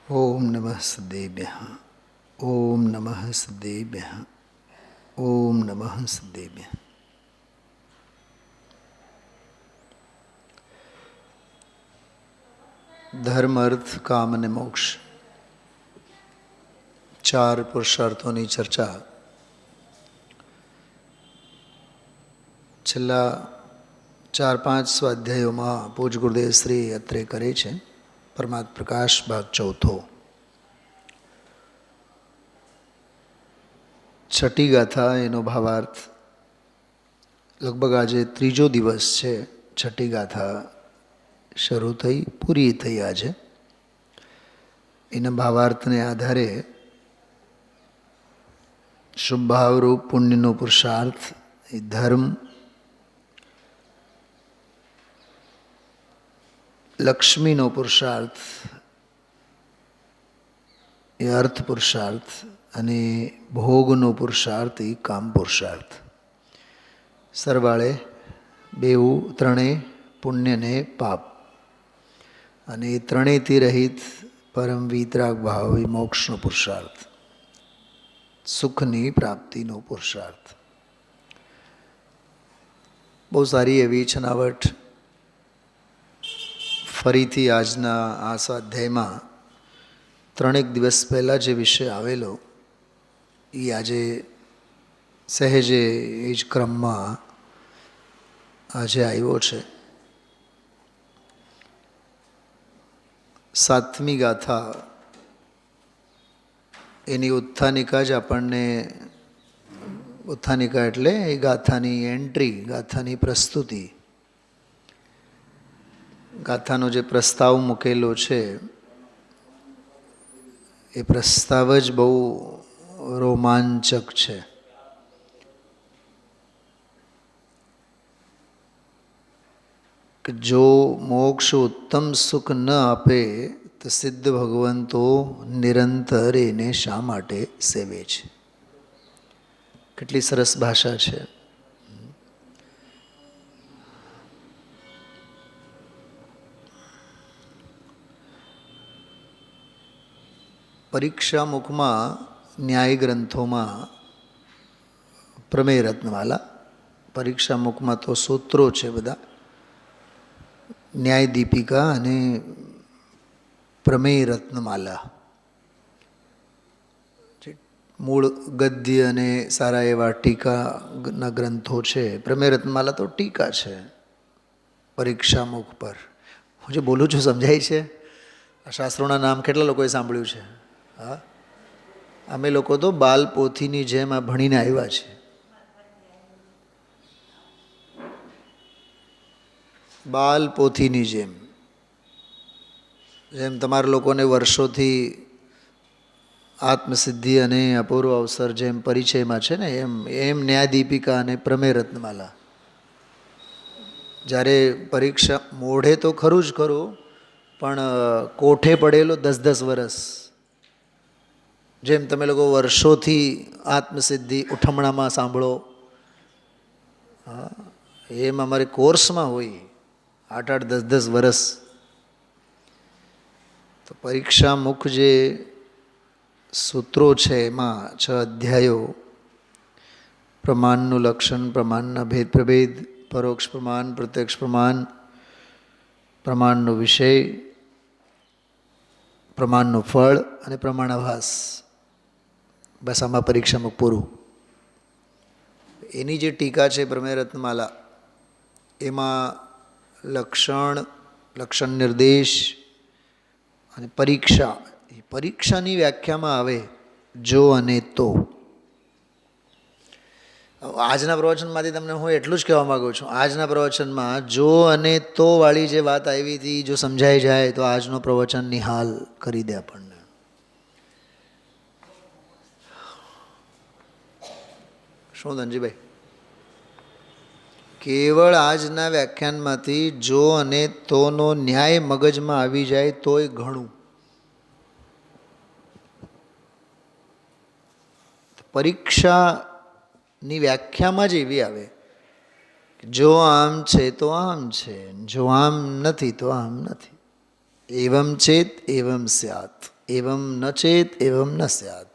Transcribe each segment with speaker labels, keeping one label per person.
Speaker 1: ઓમ નમઃ સદેભ્યઃ. ઓમ નમઃ સદેભ્યઃ. ઓમ નમઃ સદેભ્યઃ. ધર્મ, અર્થ, કામ અને મોક્ષ, ચાર પુરુષાર્થોની ચર્ચા છેલ્લા 4-5 સ્વાધ્યાયોમાં પૂજ ગુરુદેવ શ્રી અત્રે કરે છે. પરમાત્મ પ્રકાશ ભાગ ચોથો. છઠ્ઠી ગાથા, એનો ભાવાર્થ લગભગ આજે ત્રીજો દિવસ છે. છઠ્ઠી ગાથા શરૂ થઈ, પૂરી થઈ આજે. એના ભાવાર્થને આધારે શુભ ભાવરૂપ પુણ્યનો પુરુષાર્થ એ ધર્મ, લક્ષ્મીનો પુરુષાર્થ એ અર્થ પુરુષાર્થ, અને ભોગનો પુરુષાર્થ એ કામ પુરુષાર્થ. સરવાળે બેઉ ત્રણેય પુણ્ય ને પાપ, અને એ ત્રણેયથી રહિત પરમ વિતરાગ ભાવ એ મોક્ષનો પુરુષાર્થ, સુખની પ્રાપ્તિનો પુરુષાર્થ. બહુ સારી એવી છનાવટ ફરીથી આજના આ સ્વાધ્યાયમાં ત્રણેક દિવસ પહેલાં જે વિષય આવેલો એ આજે સહેજે એ જ ક્રમમાં આજે આવ્યો છે. સાતમી ગાથા એની ઉત્થાનિકા જ આપણને, ઉત્થાનિકા એટલે એ ગાથાની એન્ટ્રી, ગાથાની પ્રસ્તુતિ, ગાથાનો જે પ્રસ્તાવ મૂકેલો છે એ પ્રસ્તાવ જ બહુ રોમાંચક છે. કે જો મોક્ષ ઉત્તમ સુખ ન આપે તો સિદ્ધ ભગવંતો નિરંતર એને શા માટે સેવે છે. કેટલી સરસ ભાષા છે. પરીક્ષા મુખમાં ન્યાય ગ્રંથોમાં પ્રમેય રત્નમાલા, પરીક્ષા મુખમાં તો સૂત્રો છે બધા, ન્યાય દીપિકા અને પ્રમેય રત્નમાલા, મૂળ ગદ્ય અને સારા એવા ટીકાના ગ્રંથો છે. પ્રમેય રત્નમાલા તો ટીકા છે પરીક્ષા મુખ પર. હું જે બોલું છું સમજાય છે? આ શાસ્ત્રોના નામ કેટલા લોકોએ સાંભળ્યું છે? હા, અમે લોકો તો બાલ પોથીની જેમ આ ભણીને આવ્યા છે. બાલ પોથીની જેમ, જેમ તમારા લોકોને વર્ષોથી આત્મસિદ્ધિ અને અપૂર્વ અવસર જેમ પરિચયમાં છે ને, એમ ન્યાયદીપિકા અને પ્રમેય રત્નમાલા. જ્યારે પરીક્ષા મોઢે તો ખરું જ ખરું, પણ કોઠે પડેલો 10-10 વર્ષ, જેમ તમે લોકો વર્ષોથી આત્મસિદ્ધિ ઉઠમણામાં સાંભળો, હા, એમ અમારે કોર્સમાં હોય 8-8, 10-10 વર્ષ. તો પરીક્ષા મુખ જે સૂત્રો છે એમાં 6 અધ્યાયો, પ્રમાણનું લક્ષણ, પ્રમાણના ભેદ પ્રભેદ, પરોક્ષ પ્રમાણ, પ્રત્યક્ષ પ્રમાણ, પ્રમાણનો વિષય, પ્રમાણનું ફળ અને પ્રમાણાભાસ. બસ આમાં પરીક્ષામાં પૂરું. એની જે ટીકા છે પ્રમેય રત્નમાલા, એમાં લક્ષણ, લક્ષણ નિર્દેશ અને પરીક્ષા, એ પરીક્ષાની વ્યાખ્યામાં આવે જો અને તો. આજના પ્રવચનમાંથી તમને હું એટલું જ કહેવા માગું છું, આજના પ્રવચનમાં જો અને તો વાળી જે વાત આવી હતી જો સમજાઈ જાય તો આજનો પ્રવચન નિહાલ કરી દે આપણને. શું ધનજીભાઈ? કેવળ આજના વ્યાખ્યાનમાંથી જો અને તોનો ન્યાય મગજમાં આવી જાય તોય ઘણું. પરીક્ષાની વ્યાખ્યામાં જ એવી આવે જો આમ છે તો આમ છે, જો આમ નથી તો આમ નથી. એવમ ચેત એવમ સ્યાત. એવમ ન ચેત એવમ ન સ્યાત.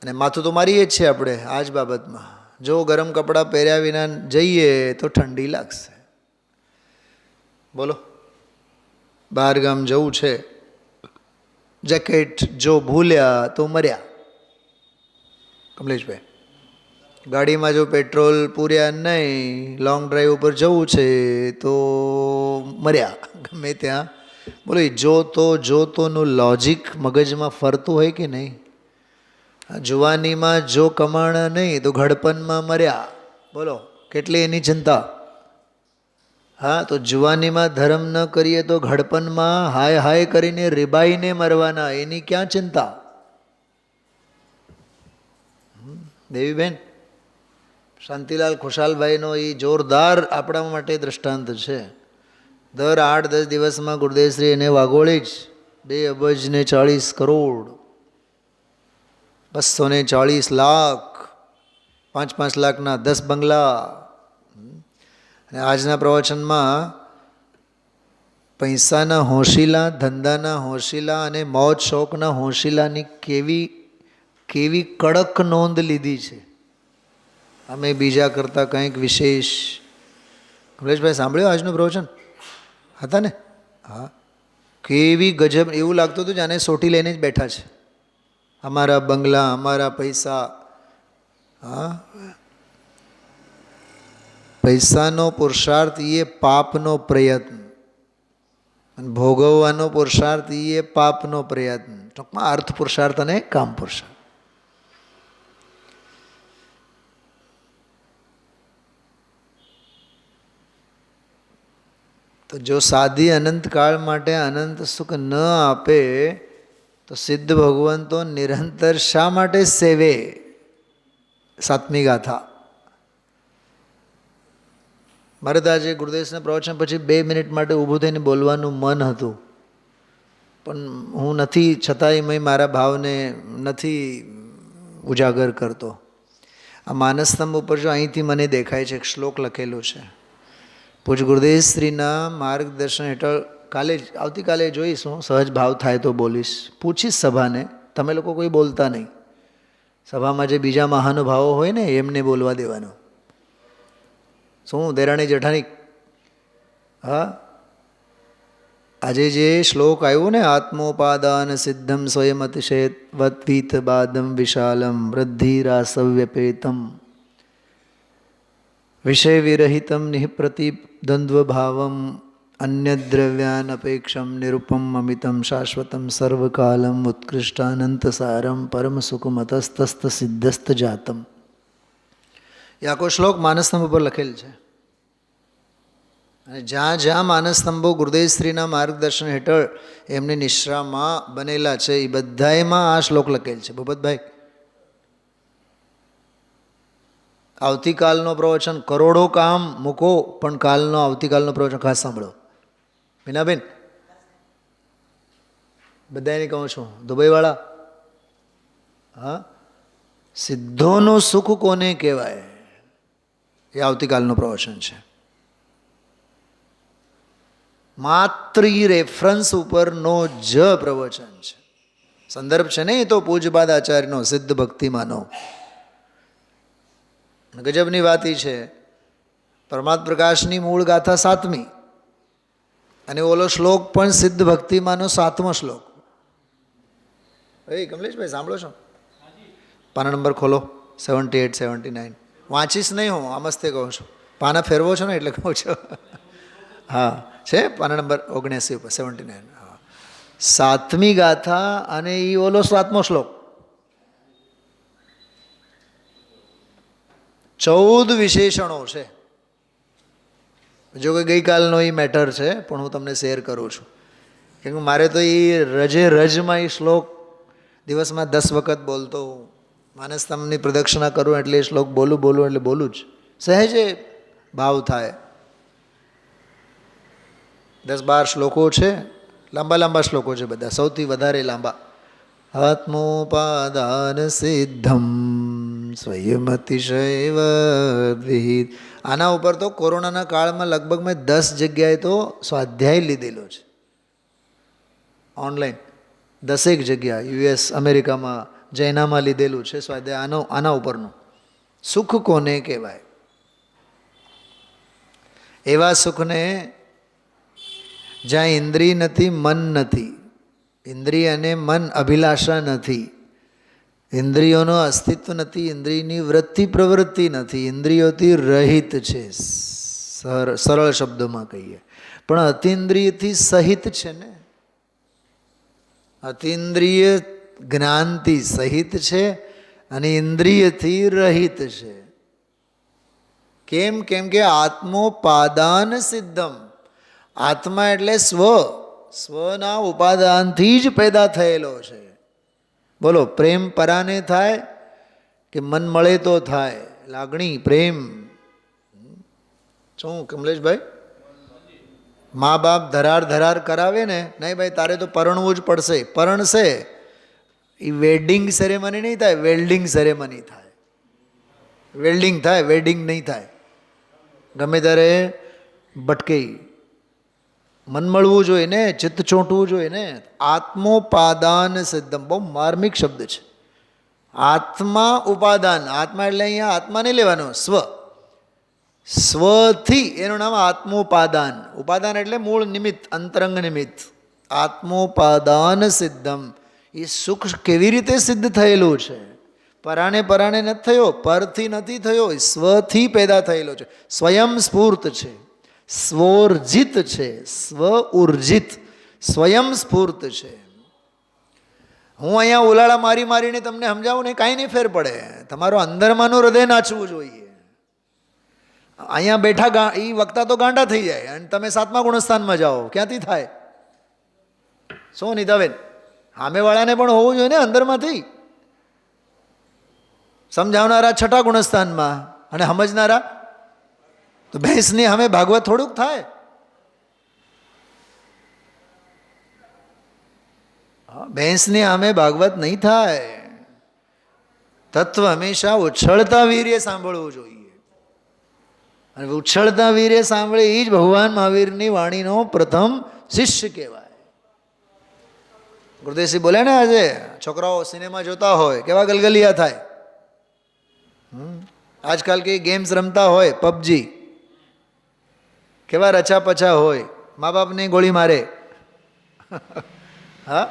Speaker 1: અને માથું તો મારીએ જ છે આપણે આ જ બાબતમાં. જો ગરમ કપડાં પહેર્યા વિના જઈએ તો ઠંડી લાગશે. બોલો, બહાર ગામ જવું છે, જેકેટ જો ભૂલ્યા તો મર્યા. કમલેશભાઈ, ગાડીમાં જો પેટ્રોલ પૂર્યા નહીં, લોંગ ડ્રાઈવ ઉપર જવું છે તો મર્યા. ગમે ત્યાં બોલો, જોતોનું લોજિક મગજમાં ફરતું હોય કે નહીં? જુવાનીમાં જો કમાણ નહીં તો ઘડપણમાં મર્યા. બોલો, કેટલી એની ચિંતા. હા, તો જુવાનીમાં ધર્મ ન કરીએ તો ઘડપણમાં હાય હાય કરીને રીબાઈને મરવાના, એની ક્યાં ચિંતા? દેવીબેન, શાંતિલાલ ખુશાલભાઈનો એ જોરદાર આપણા માટે દ્રષ્ટાંત છે. દર 8-10 દિવસમાં ગુરુદેવશ્રી એને વાગોળી જ 2 અબજ ને 40 કરોડ, 240 લાખ, 5-5 લાખના 10 બંગલા. અને આજના પ્રવચનમાં પૈસાના હોશીલા, ધંધાના હોશીલા અને મોજ શોખના હોશીલાની કેવી કડક નોંધ લીધી છે. અમે બીજા કરતાં કંઈક વિશેષ. કમલેશભાઈ સાંભળ્યો આજનું પ્રવચન? હતા ને? હા, કેવી ગજબ. એવું લાગતું હતું જાણે સોટી લઈને જ બેઠા છે. અમારા બંગલા, અમારા પૈસા. હા, પૈસાનો પુરુષાર્થ એ પાપનો પ્રયત્ન, અને ભોગવવાનો પુરુષાર્થ એ પાપનો પ્રયત્ન. ટૂંકમાં અર્થ પુરુષાર્થ અને કામ પુરુષાર્થ. તો જો સાધી અનંતકાળ માટે અનંત સુખ ન આપે તો સિદ્ધ ભગવાન તો નિરંતર શા માટે સેવે? 7મી ગાથા. મારે તો આજે ગુરુદેવના પ્રવચન પછી 2 મિનિટ માટે ઊભું થઈને બોલવાનું મન હતું, પણ હું નથી, છતાંય મેં મારા ભાવને નથી ઉજાગર કરતો. આ માનસસ્તંભ ઉપર જો અહીંથી મને દેખાય છે, એક શ્લોક લખેલો છે. પૂજ ગુરુદેવશ્રીના માર્ગદર્શન હેઠળ આવતીકાલે જોઈશું, સહજ ભાવ થાય તો બોલીશ. પૂછીશ સભાને, તમે લોકો કોઈ બોલતા નહીં. સભામાં જે બીજા મહાનુભાવો હોય ને એમને બોલવા દેવાનું. શું દેરાણી જેઠાણી? હા, આજે જે શ્લોક આવ્યો ને, આત્મોપાદાન સિદ્ધમ સ્વયં અતિશયવત્વીત બાદમ વિશાલમ વૃદ્ધિરાસવ્યપેતમ વિષય વિરહિતમ નિઃપ્રતિદ્વંદ્વ ભાવમ અન્યદ્રવ્યાન અપેક્ષમ નિરૂપમ અમિતમ શાશ્વતમ સર્વકાલમ ઉત્કૃષ્ટાનંત સારમ પરમ સુખમતસ્તસ્ત સિદ્ધસ્ત જાતમ. એ આખો શ્લોક માનસસ્તંભ ઉપર લખેલ છે. અને જ્યાં જ્યાં માનસસ્તંભો ગુરુદેવશ્રીના માર્ગદર્શન હેઠળ એમની નિશ્રામાં બનેલા છે એ બધામાં આ શ્લોક લખેલ છે. ભૂપતભાઈ, આવતીકાલનો પ્રવચન કરોડો કામ મૂકો, પણ કાલનો આવતીકાલનો પ્રવચન ખાસ સાંભળો. મીનાબેન, બધાને કહું છું, દુબઈવાળા, હા, સિદ્ધોનું સુખ કોને કહેવાય એ આવતીકાલનું પ્રવચન છે. માત્ર એ રેફરન્સ ઉપરનો જ પ્રવચન છે. સંદર્ભ છે ને એ તો પૂજ્યપાદ આચાર્યનો સિદ્ધ ભક્તિમાંનો. ગજબની વાત એ છે, પરમાત્મ પ્રકાશની મૂળ ગાથા 7મી, અને ઓલો શ્લોક પણ સિદ્ધ ભક્તિમાંનો 7મો શ્લોક. એ કમલેશભાઈ સાંભળો છો? પાના નંબર ખોલો, 78-79. વાંચીશ નહીં હું, આ મસ્તે કહું છું. પાના ફેરવો છો ને એટલે કહું છું. હા, છે પાના નંબર 79 ઉપર 79. હા, 7મી ગાથા અને એ ઓલો 7મો શ્લોક. 14 વિશેષણો છે. જો કે ગઈકાલનો એ મેટર છે, પણ હું તમને શેર કરું છું. કેમ કે મારે તો એ રજમાં એ શ્લોક દિવસમાં 10 વખત બોલતો હું. માનસસ્તંભની પ્રદક્ષિણા કરું એટલે એ શ્લોક બોલું એટલે બોલું જ. સહેજે ભાવ થાય. 10-12 શ્લોકો છે, લાંબા શ્લોકો છે બધા, સૌથી વધારે લાંબા. આત્મોપાદાન સિદ્ધમ સ્વયમતિશયવ વિહિત. આના ઉપર તો કોરોનાના કાળમાં લગભગ મેં 10 જગ્યાએ તો સ્વાધ્યાય લીધેલો છે ઓનલાઈન. 10 જગ્યા US અમેરિકામાં જૈનામાં લીધેલું છે સ્વાધ્યાય આના ઉપરનું. સુખ કોને કહેવાય? એવા સુખને જ્યાં ઇન્દ્રિય નથી, મન નથી, ઇન્દ્રિય અને મન અભિલાષા નથી, ઇન્દ્રિયોનો અસ્તિત્વ નથી, ઇન્દ્રિયની વૃત્તિ પ્રવૃત્તિ નથી, ઇન્દ્રિયોથી રહિત છે, સરળ શબ્દોમાં કહીએ. પણ અતિન્દ્રિયથી સહિત છે ને, અતિન્દ્રિય જ્ઞાનથી સહિત છે અને ઇન્દ્રિયથી રહિત છે. કેમ? કેમ કે આત્મોપાદાન સિદ્ધમ. આત્મા એટલે સ્વના ઉપાદાનથી જ પેદા થયેલો છે. બોલો, પ્રેમ પરાને થાય કે મન મળે તો થાય? લાગણી, પ્રેમ. શું કમલેશભાઈ? મા બાપ ધરાર કરાવે ને, નહીં ભાઈ તારે તો પરણવું જ પડશે, પરણશે. એ વેડિંગ સેરેમની નહીં થાય, વેલ્ડિંગ સેરેમની થાય. વેલ્ડિંગ થાય, વેડિંગ નહીં થાય. ગમે ત્યારે ભટકે. મન મળવું જોઈએ ને, ચિત્ત ચોંટવું જોઈએ ને. આત્મોપાદાન સિદ્ધમ, બહુ માર્મિક શબ્દ છે. આત્મા ઉપાદાન. આત્મા એટલે અહીંયા આત્મા નહીં લેવાનો, સ્વથી, એનું નામ આત્મોપાદાન. ઉપાદાન એટલે મૂળ નિમિત્ત, અંતરંગ નિમિત્ત. આત્મોપાદાન સિદ્ધમ. એ સુખ કેવી રીતે સિદ્ધ થયેલું છે? પરાણે નથી થયો, પરથી નથી થયો, સ્વથી પેદા થયેલો છે. સ્વયં સ્ફૂર્ત છે, સ્વોર્જિત છે, સ્વ ઉર્જિત, સ્વયં સ્ફૂર્ત છે. હું અહીંયા ઉલાળા મારીને તમને સમજાવું ને, કાંઈ નહીં ફેર પડે. તમારો અંદરમાંનું હૃદય નાચવું જોઈએ. અહીંયા બેઠા એ વક્તા તો ગાંડા થઈ જાય અને તમે 7મા ગુણસ્થાનમાં જાઓ, ક્યાંથી થાય? શું નીતાબેન? સામેવાળાને પણ હોવું જોઈએ ને અંદરમાંથી. સમજાવનારા 6ઠા ગુણસ્થાનમાં અને સમજનારા તો ભેંસની સામે ભાગવત થોડુંક થાય. ભેંસની સામે ભાગવત નહીં થાય. તત્વ હંમેશા ઉછળતા વીર્ય સાંભળવું જોઈએ. અને ઉછળતા વીર્ય સાંભળે એ જ ભગવાન મહાવીરની વાણીનો પ્રથમ શિષ્ય કહેવાય. ગુરુદેવસિંહ બોલ્યા ને, આજે છોકરાઓ સિનેમા જોતા હોય કેવા ગલગલિયા થાય. આજકાલ કે ગેમ્સ રમતા હોય, પબજી, કેવા રચા પચા હોય, મા બાપને ગોળી મારે. હા,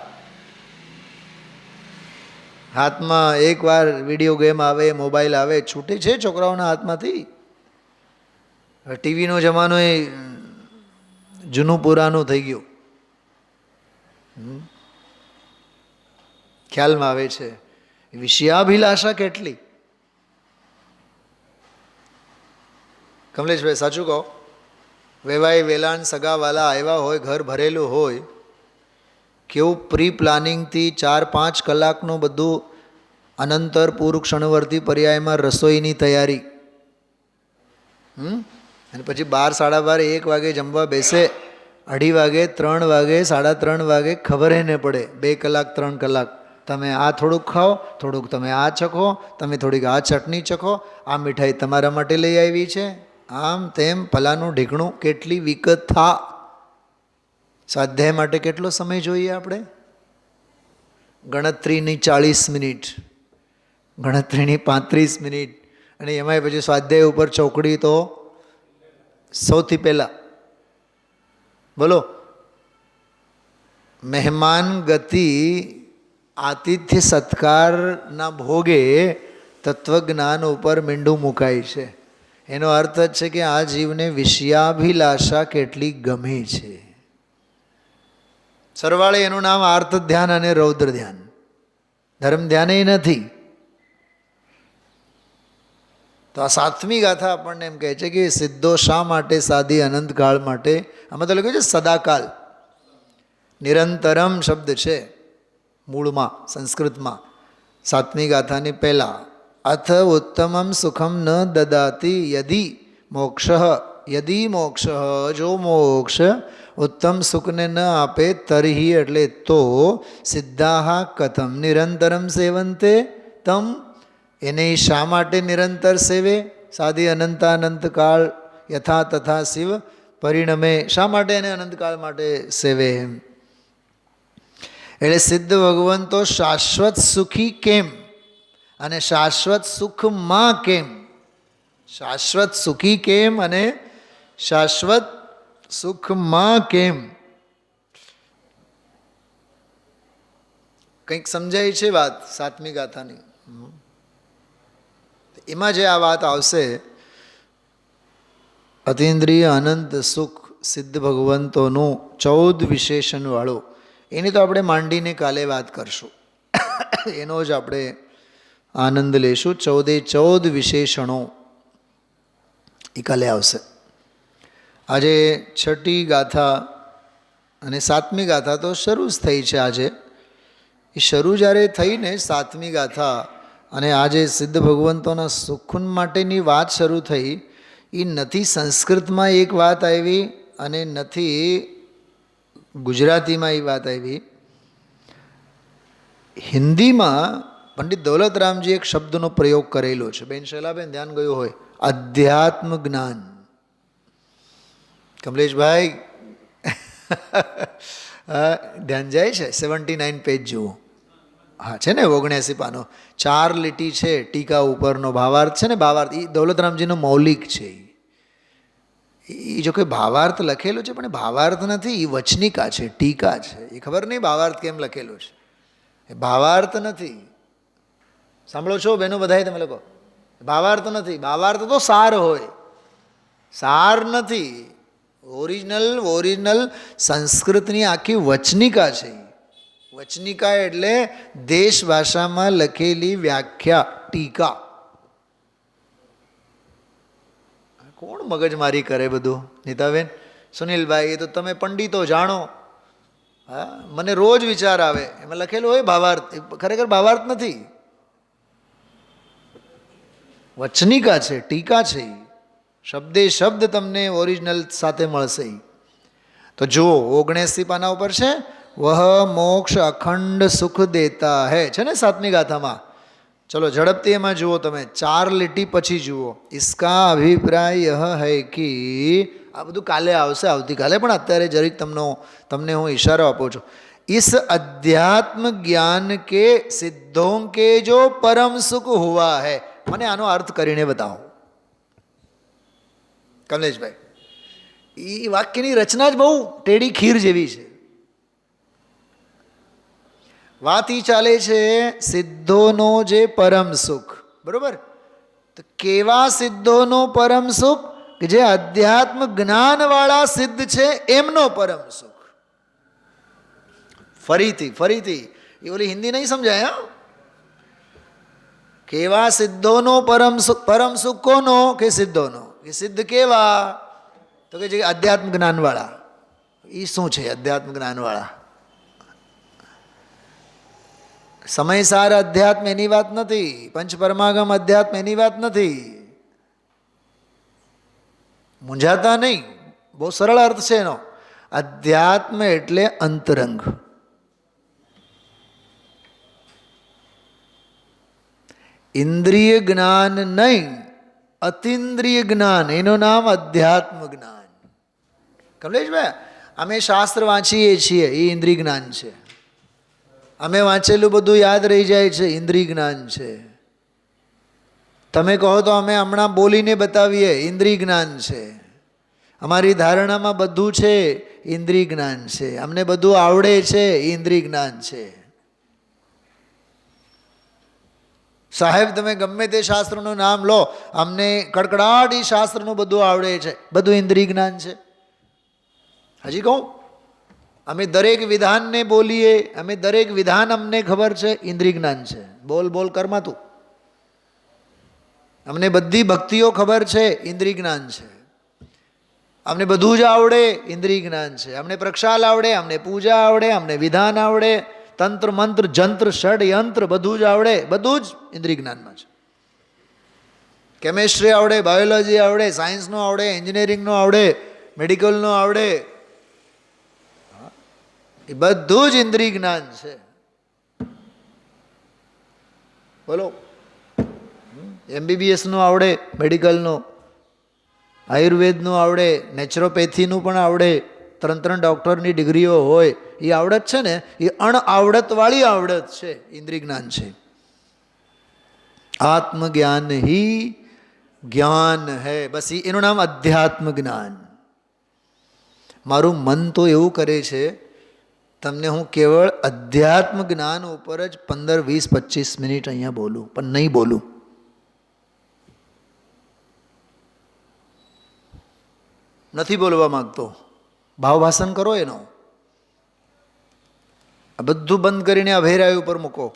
Speaker 1: હાથમાં એકવાર વિડીયો ગેમ આવે, મોબાઈલ આવે, છૂટે છે છોકરાઓના હાથમાંથી. ટીવીનો જમાનો એ જૂનું પુરાનું થઈ ગયું. ખ્યાલમાં આવે છે. વિષયાભિલાષા કેટલી. કમલેશભાઈ સાચું કહો, વેવાય વેલાણ સગાવાલા આવ્યા હોય, ઘર ભરેલું હોય, કેવું પ્રી પ્લાનિંગથી 4-5 કલાકનું બધું અનંતર પૂર્વ ક્ષણવર્તી પર્યાયમાં રસોઈની તૈયારી. અને પછી 12, 12:30, 1 વાગે જમવા બેસે, 2:30 વાગે, 3 વાગે, 3:30 વાગે ખબર ન પડે. 2 કલાક 3 કલાક તમે આ થોડુંક ખાઓ, થોડુંક તમે આ ચખો, તમે થોડીક આ ચટણી ચખો, આ મીઠાઈ તમારા માટે લઈ આવી છે, આમ તેમ ફલાનું ઢીકણું. કેટલી વિકત થા. સ્વાધ્યાય માટે કેટલો સમય જોઈએ આપણે? ગણતરીની 40 મિનિટ, ગણતરીની 35 મિનિટ, અને એમાંય પછી સ્વાધ્યાય ઉપર ચોકડી તો સૌથી પહેલાં. બોલો, મહેમાન ગતિ આતિથ્ય સત્કારના ભોગે તત્વજ્ઞાન ઉપર મીંડું મુકાય છે. એનો અર્થ જ છે કે આ જીવને વિષયાભિલાષા કેટલી ગમે છે. સરવાળે એનું નામ આર્ત ધ્યાન અને રૌદ્ર ધ્યાન. ધર્મ ધ્યાન એ નથી. તો આ 7મી ગાથા આપણને એમ કહે છે કે સિદ્ધો શા માટે સાધી અનંતકાળ માટે. આમાં તો લખ્યું છે સદાકાલ. નિરંતરમ શબ્દ છે મૂળમાં, સંસ્કૃતમાં. 7મી ગાથાની પહેલાં, અથ ઉત્તમમ સુખમ ન દદાતિ યદિ મોક્ષ, યદિ મોક્ષ, જો મોક્ષ ઉત્તમ સુખને ન આપે, તરહી એટલે તો, સિદ્ધાહ કથમ નિરંતરમ સેવંતે તમ, એને શા માટે નિરંતર સેવે? સાધી અનંતાનંતકાળ યથા તથા શિવ પરિણમે. શા માટે એને અનંતકાળ માટે સેવે? એટલે સિદ્ધ ભગવાન તો શાશ્વત સુખી કેમ અને શાશ્વત સુખમાં કેમ, શાશ્વત સુખી કેમ અને શાશ્વત સુખમાં કેમ, કંઈક સમજાય છે વાત સાતમી ગાથાની. એમાં જે આ વાત આવશે, અતિન્દ્રિય અનંત સુખ સિદ્ધ ભગવંતોનું 14 વિશેષણવાળું, એની તો આપણે માંડીને કાલે વાત કરશું. એનો જ આપણે આનંદ લેશું. 14 વિશેષણો એ કાલે આવશે. આજે છઠ્ઠી ગાથા અને સાતમી ગાથા તો શરૂ જ થઈ છે. આજે એ શરૂ જ્યારે થઈને સાતમી ગાથા અને આજે સિદ્ધ ભગવંતોના સુખુન માટેની વાત શરૂ થઈ, એ નથી સંસ્કૃતમાં એક વાત આવી અને નથી ગુજરાતીમાં એ વાત આવી. હિન્દીમાં પંડિત દૌલતરામજી એક શબ્દનો પ્રયોગ કરેલો છે. બેન શૈલાબેન ધ્યાન ગયું હોય, અધ્યાત્મ જ્ઞાન. કમલેશભાઈ ધ્યાન જાય છે? 79 પેજ જુઓ. હા છે ને, 79 પાનો, 4 લીટી છે ટીકા ઉપરનો ભાવાર્થ છે ને. ભાવાર્થ એ દૌલતરામજીનો મૌલિક છે. એ જો કે ભાવાર્થ લખેલો છે, પણ ભાવાર્થ નથી, એ વચનિકા છે, ટીકા છે. એ ખબર નહીં ભાવાર્થ કેમ લખેલો છે. એ ભાવાર્થ નથી. સાંભળો છો બેનો બધાય? તમે લોકો ભાવાર્થ નથી. ભાવાર્થ તો સાર હોય, સાર નથી. ઓરિજિનલ સંસ્કૃતની આખી વચનિકા છે. વચનિકા એટલે દેશ ભાષામાં લખેલી વ્યાખ્યા, ટીકા. કોણ મગજમારી કરે બધું? નીતાબેન, સુનિલભાઈ, એ તો તમે પંડિતો જાણો. હા, મને રોજ વિચાર આવે, એમાં લખેલું હોય ભાવાર્થ, ખરેખર ભાવાર્થ નથી, વચનિકા છે, ટીકા છે. શબ્દે શબ્દ તમને ઓરિજિનલ સાથે મળશે. તો જુઓ 79 પાના ઉપર છે, વહ મોક્ષ અખંડ સુખ દેતા હૈ, છે ને સાતમી ગાથામાં. ચલો ઝડપથી એમાં જુઓ તમે, 4 લીટી પછી જુઓ. ઇસકા અભિપ્રાય યહ હૈ કે, આ બધું કાલે આવશે, આવતીકાલે, પણ અત્યારે જરીક તમને હું ઈશારો આપું છું. इस अध्यात्म ज्ञान के सिद्धों के जो परम सुख हुआ है, મને આનો અર્થ કરીને બતાવો કમલેશભાઈ. એ વાક્યની રચના જ બહુ ટેડી ખીર જેવી છે. વાત ઈ ચાલે છે સિદ્ધોનો જે પરમ સુખ, બરોબર? તો કેવા સિદ્ધોનો પરમ સુખ? કે જે અધ્યાત્મ જ્ઞાનવાળા સિદ્ધ છે એમનો પરમ સુખ. ફરીથી એ ઓલી હિન્દી નહીં સમજાય. હા, કેવા સિદ્ધોનો પરમ સુખ કોનો? કે સિદ્ધોનો. કે સિદ્ધ કેવા? તો કે જે અધ્યાત્મ જ્ઞાનવાળા. એ શું છે અધ્યાત્મ જ્ઞાનવાળા? સમયસાર અધ્યાત્મ એની વાત નથી, પંચ પરમાગમ અધ્યાત્મ એની વાત નથી. મૂંઝાતા નહીં, બહુ સરળ અર્થ છે એનો. અધ્યાત્મ એટલે અંતરંગ. ઇન્દ્રિય જ્ઞાન નહીં, અતિન્દ્રિય જ્ઞાન, એનું નામ અધ્યાત્મ જ્ઞાન. કમલેશભાઈ, અમે શાસ્ત્ર વાંચીએ છીએ, એ ઇન્દ્રિય જ્ઞાન છે. અમે વાંચેલું બધું યાદ રહી જાય છે, ઇન્દ્રિય જ્ઞાન છે. તમે કહો તો અમે હમણાં બોલીને બતાવીએ, ઇન્દ્રિય જ્ઞાન છે. અમારી ધારણામાં બધું છે, ઇન્દ્રિય જ્ઞાન છે. અમને બધું આવડે છે, ઇન્દ્રિય જ્ઞાન છે. સાહેબ તમે ગમે તે શાસ્ત્રનું નામ લો, અમને કડકડાટ એ શાસ્ત્રનું બધું આવડે છે, બધું ઇન્દ્રિય જ્ઞાન છે. હજી કહું, અમે દરેક વિધાનને બોલીએ, અમે દરેક વિધાન અમને ખબર છે, ઇન્દ્રિય જ્ઞાન છે. બોલ કરમાં તું. અમને બધી ભક્તિઓ ખબર છે, ઇન્દ્રિય જ્ઞાન છે. અમને બધું જ આવડે, ઇન્દ્રિય જ્ઞાન છે. અમને પ્રક્ષાલ આવડે, અમને પૂજા આવડે, અમને વિધાન આવડે, તંત્ર મંત્ર જંત્ર ષડયંત્ર બધું જ આવડે, બધું જ ઇન્દ્રિય જ્ઞાનમાં છે. કેમેસ્ટ્રી આવડે, બાયોલોજી આવડે, સાયન્સનું આવડે, એન્જિનિયરિંગનું આવડે, મેડિકલનું આવડે, એ બધું જ ઇન્દ્રિય જ્ઞાન છે. બોલો, MBBS આવડે, મેડિકલનું, આયુર્વેદનું આવડે, નેચરોપેથીનું પણ આવડે, 3 ડૉક્ટરની ડિગ્રીઓ હોય, એ આવડત છે ને એ અણઆવડતવાળી આવડત છે, ઇન્દ્રિય જ્ઞાન છે. આત્મજ્ઞાન હી જ્ઞાન હૈ, બસ એનું નામ અધ્યાત્મ જ્ઞાન. મારું મન તો એવું કરે છે, તમને હું કેવળ અધ્યાત્મ જ્ઞાન ઉપર જ 15, 20, 25 મિનિટ અહીંયા બોલું, પણ નહીં બોલું. નથી બોલવા માગતો. ભાવભાષણ કરો એનો. આ બધું બંધ કરીને આ ભેરાય ઉપર મૂકો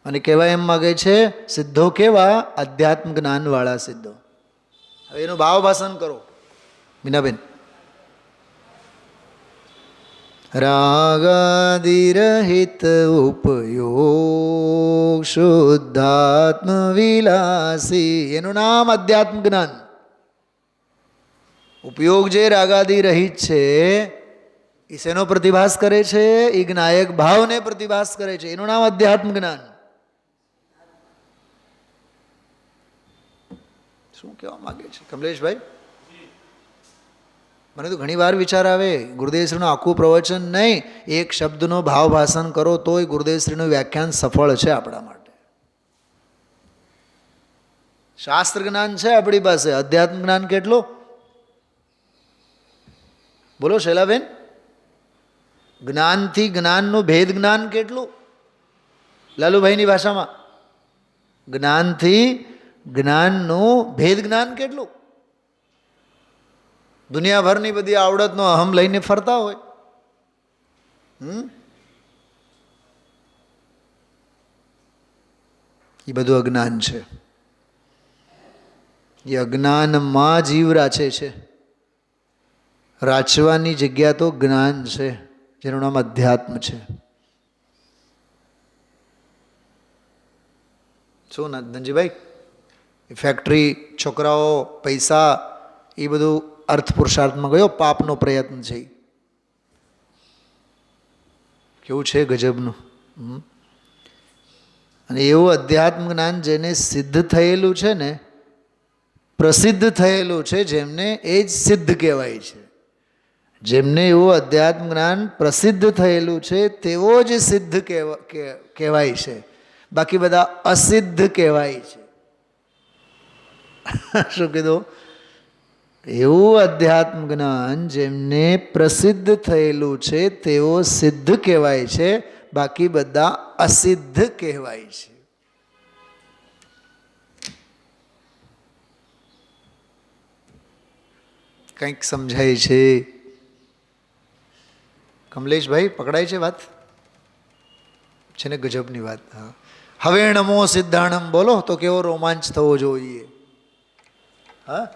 Speaker 1: અને કહેવાય એમ માગે છે સિદ્ધો કેવા? અધ્યાત્મ જ્ઞાનવાળા સિદ્ધો. હવે એનું ભાવભાષણ કરો મીનાબેન. રાગાદિરહિત ઉપયોગ શુદ્ધાત્મ વિલાસી, એનું નામ અધ્યાત્મ જ્ઞાન. ઉપયોગ જે રાગાદિ રહિત છે એ શેનો પ્રતિભાસ કરે છે? એ જ્ઞાયક ભાવને પ્રતિભાસ કરે છે, એનું નામ અધ્યાત્મ જ્ઞાન. શું કહેવા માંગે છે કમલેશભાઈ? મને તો ઘણી વાર વિચાર આવે, ગુરુદેવશ્રીનું આખું પ્રવચન નહીં, એક શબ્દનો ભાવ ભાષણ કરો તોય ગુરુદેવશ્રીનું વ્યાખ્યાન સફળ છે આપણા માટે. શાસ્ત્ર જ્ઞાન છે આપણી પાસે, અધ્યાત્મ જ્ઞાન કેટલું? બોલો શૈલાબેન. જ્ઞાનથી જ્ઞાનનું ભેદ જ્ઞાન કેટલું? લાલુભાઈની ભાષામાં જ્ઞાનથી જ્ઞાનનું ભેદ જ્ઞાન કેટલું? દુનિયાભરની બધી આવડતનો અહમ લઈને ફરતા હોય. એ બધું અજ્ઞાન છે. એ અજ્ઞાનમાં જીવ રાચે છે. રાચવાની જગ્યા તો જ્ઞાન છે, જેનું નામ અધ્યાત્મ છે. શું ધનજીભાઈ? ફેક્ટરી, છોકરાઓ, પૈસા, એ બધું અર્થ પુરુષાર્થમાં ગયો, પાપનો પ્રયત્ન છે. કેવું છે ગજબનું. અને એવું અધ્યાત્મ જ્ઞાન જેને સિદ્ધ થયેલું છે ને, પ્રસિદ્ધ થયેલું છે, જેમને એ જ સિદ્ધ કહેવાય છે. જેમને એવું અધ્યાત્મ જ્ઞાન પ્રસિદ્ધ થયેલું છે તેવો જ સિદ્ધ કહેવાય છે, બાકી બધા અસિદ્ધ કહેવાય છે. શું કીધું? એવું અધ્યાત્મ જ્ઞાન જેમને પ્રસિદ્ધ થયેલું છે તેઓ સિદ્ધ કહેવાય છે, બાકી બધા અસિદ્ધ કહેવાય છે. કંઈક સમજાય છે કમલેશભાઈ? પકડાય છે વાત? છે ને ગજબની વાત. હા, હવે નમો સિદ્ધાણમ બોલો તો કેવો રોમાંચ થવો જોઈએ. હા,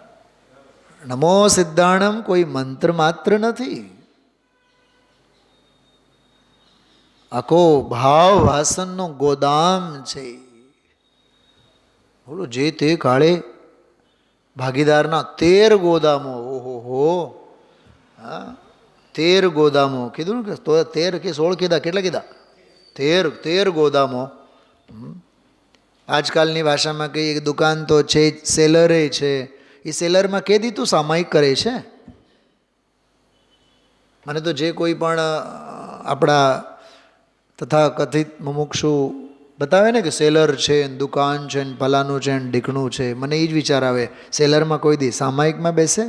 Speaker 1: નમો સિદ્ધાણમ કોઈ મંત્ર માત્ર નથી, આખો ભાવ ભાષણનો ગોદામ છે. બોલો, જે તે કાળે ભાગીદારના 13 ગોદામો. ઓહો હો, હા, 13 ગોદામો કીધું ને, તો 13 કે 16 કીધા? કેટલા કીધા? 13 ગોદામો. આજકાલની ભાષામાં કહીએ કે દુકાન તો છે, સેલરે છે. એ સેલરમાં કે દીધું સામાયિક કરે છે. મને તો જે કોઈ પણ આપણા તથા કથિત મુમુક્ષુ બતાવે ને કે સેલર છે, દુકાન છે, ફલાનું છે, ઢીકણું છે, મને એ જ વિચાર આવે, સેલરમાં કોઈ દી સામાયિકમાં બેસે?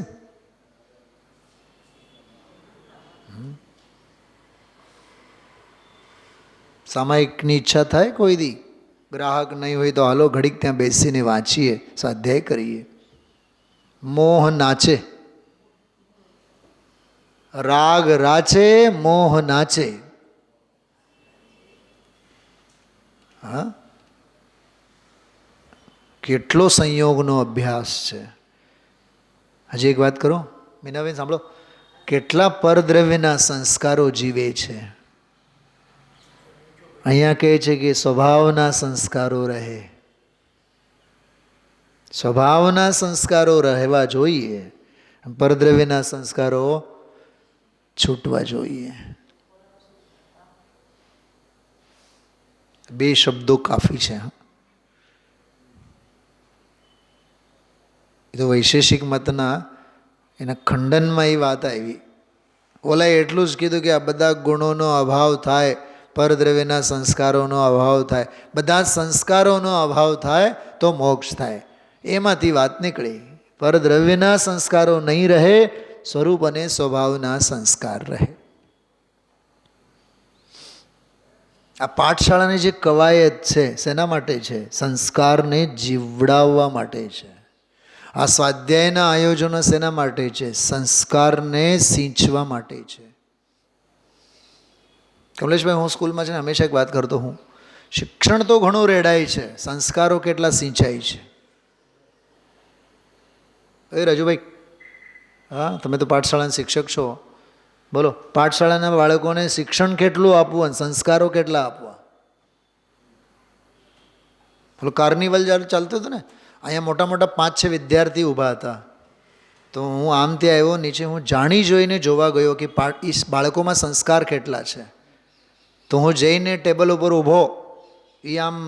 Speaker 1: સામાયિકની ઈચ્છા થાય કોઈ દી? ગ્રાહક નહીં હોય તો હાલો ઘડીક ત્યાં બેસીને વાંચીએ, સ્વાધ્યાય કરીએ. મોહ નાચે, રાગ રાચે, મોહ નાચે. હા, કેટલો સંયોગનો અભ્યાસ છે. હજી એક વાત કરો મીનાબેન, સાંભળો. કેટલા પરદ્રવ્યના સંસ્કારો જીવે છે. અહીંયા કહે છે કે સ્વભાવના સંસ્કારો રહે. સ્વભાવના સંસ્કારો રહેવા જોઈએ, પરદ્રવ્યના સંસ્કારો છૂટવા જોઈએ. 2 શબ્દો કાફી છે. એ તો વૈશેષિક મતના એના ખંડનમાં એ વાત આવી. ઓલાએ એટલું જ કીધું કે આ બધા ગુણોનો અભાવ થાય, પરદ્રવ્યના સંસ્કારોનો અભાવ થાય, બધા સંસ્કારોનો અભાવ થાય તો મોક્ષ થાય. એમાંથી વાત નીકળી. પરદ્રવ્યના સંસ્કારો નહીં રહે, સ્વરૂપ અને સ્વભાવના સંસ્કાર રહે. આ પાઠશાળાની જે કવાયત છે શેના માટે છે? સંસ્કારને જીવડાવવા માટે છે. આ સ્વાધ્યાયના આયોજનો શેના માટે છે? સંસ્કારને સિંચવા માટે છે. કમલેશભાઈ, હું સ્કૂલમાં છે ને હંમેશા એક વાત કરતો હું, શિક્ષણ તો ઘણું રેડાય છે, સંસ્કારો કેટલા સિંચાય છે. એ રાજુભાઈ, હા, તમે તો પાઠશાળાના શિક્ષક છો, બોલો, પાઠશાળાના બાળકોને શિક્ષણ કેટલું આપવું અને સંસ્કારો કેટલા આપવા? પેલો કાર્નિવલ જ્યારે ચાલતું હતું ને, અહીંયા મોટા મોટા 5-6 વિદ્યાર્થી ઊભા હતા. તો હું આમ ત્યાં આવ્યો નીચે, હું જાણી જોઈને જોવા ગયો કે બાળકોમાં સંસ્કાર કેટલા છે. તો હું જઈને ટેબલ ઉપર ઊભો, એ આમ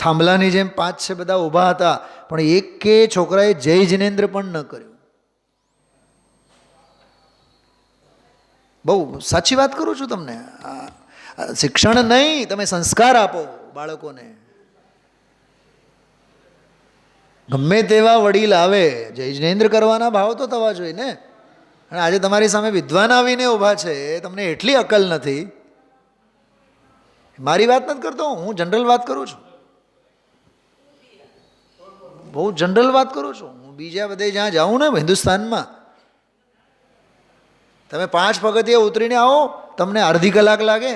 Speaker 1: થાંભલાની જેમ 5-6 બધા ઊભા હતા, પણ એકે છોકરાએ જય જિનેન્દ્ર પણ ન કર્યું. બહુ સાચી વાત કરું છું તમને. શિક્ષણ નહીં, તમે સંસ્કાર આપો બાળકોને. ગમે તેવા વડીલ આવે, જય જિનેન્દ્ર કરવાના ભાવ તો થવા જોઈએ ને. અને આજે તમારી સામે વિદ્વાન આવીને ઊભા છે, તમને એટલી અકલ નથી. મારી વાત નથી કરતો હું, જનરલ વાત કરું છું, બહુ જનરલ વાત કરું છું હું. બીજા બધે જ્યાં જાઉં ને હિન્દુસ્તાનમાં, તમે 5 પગથિયા ઉતરીને આવો, તમને અડધી કલાક લાગે.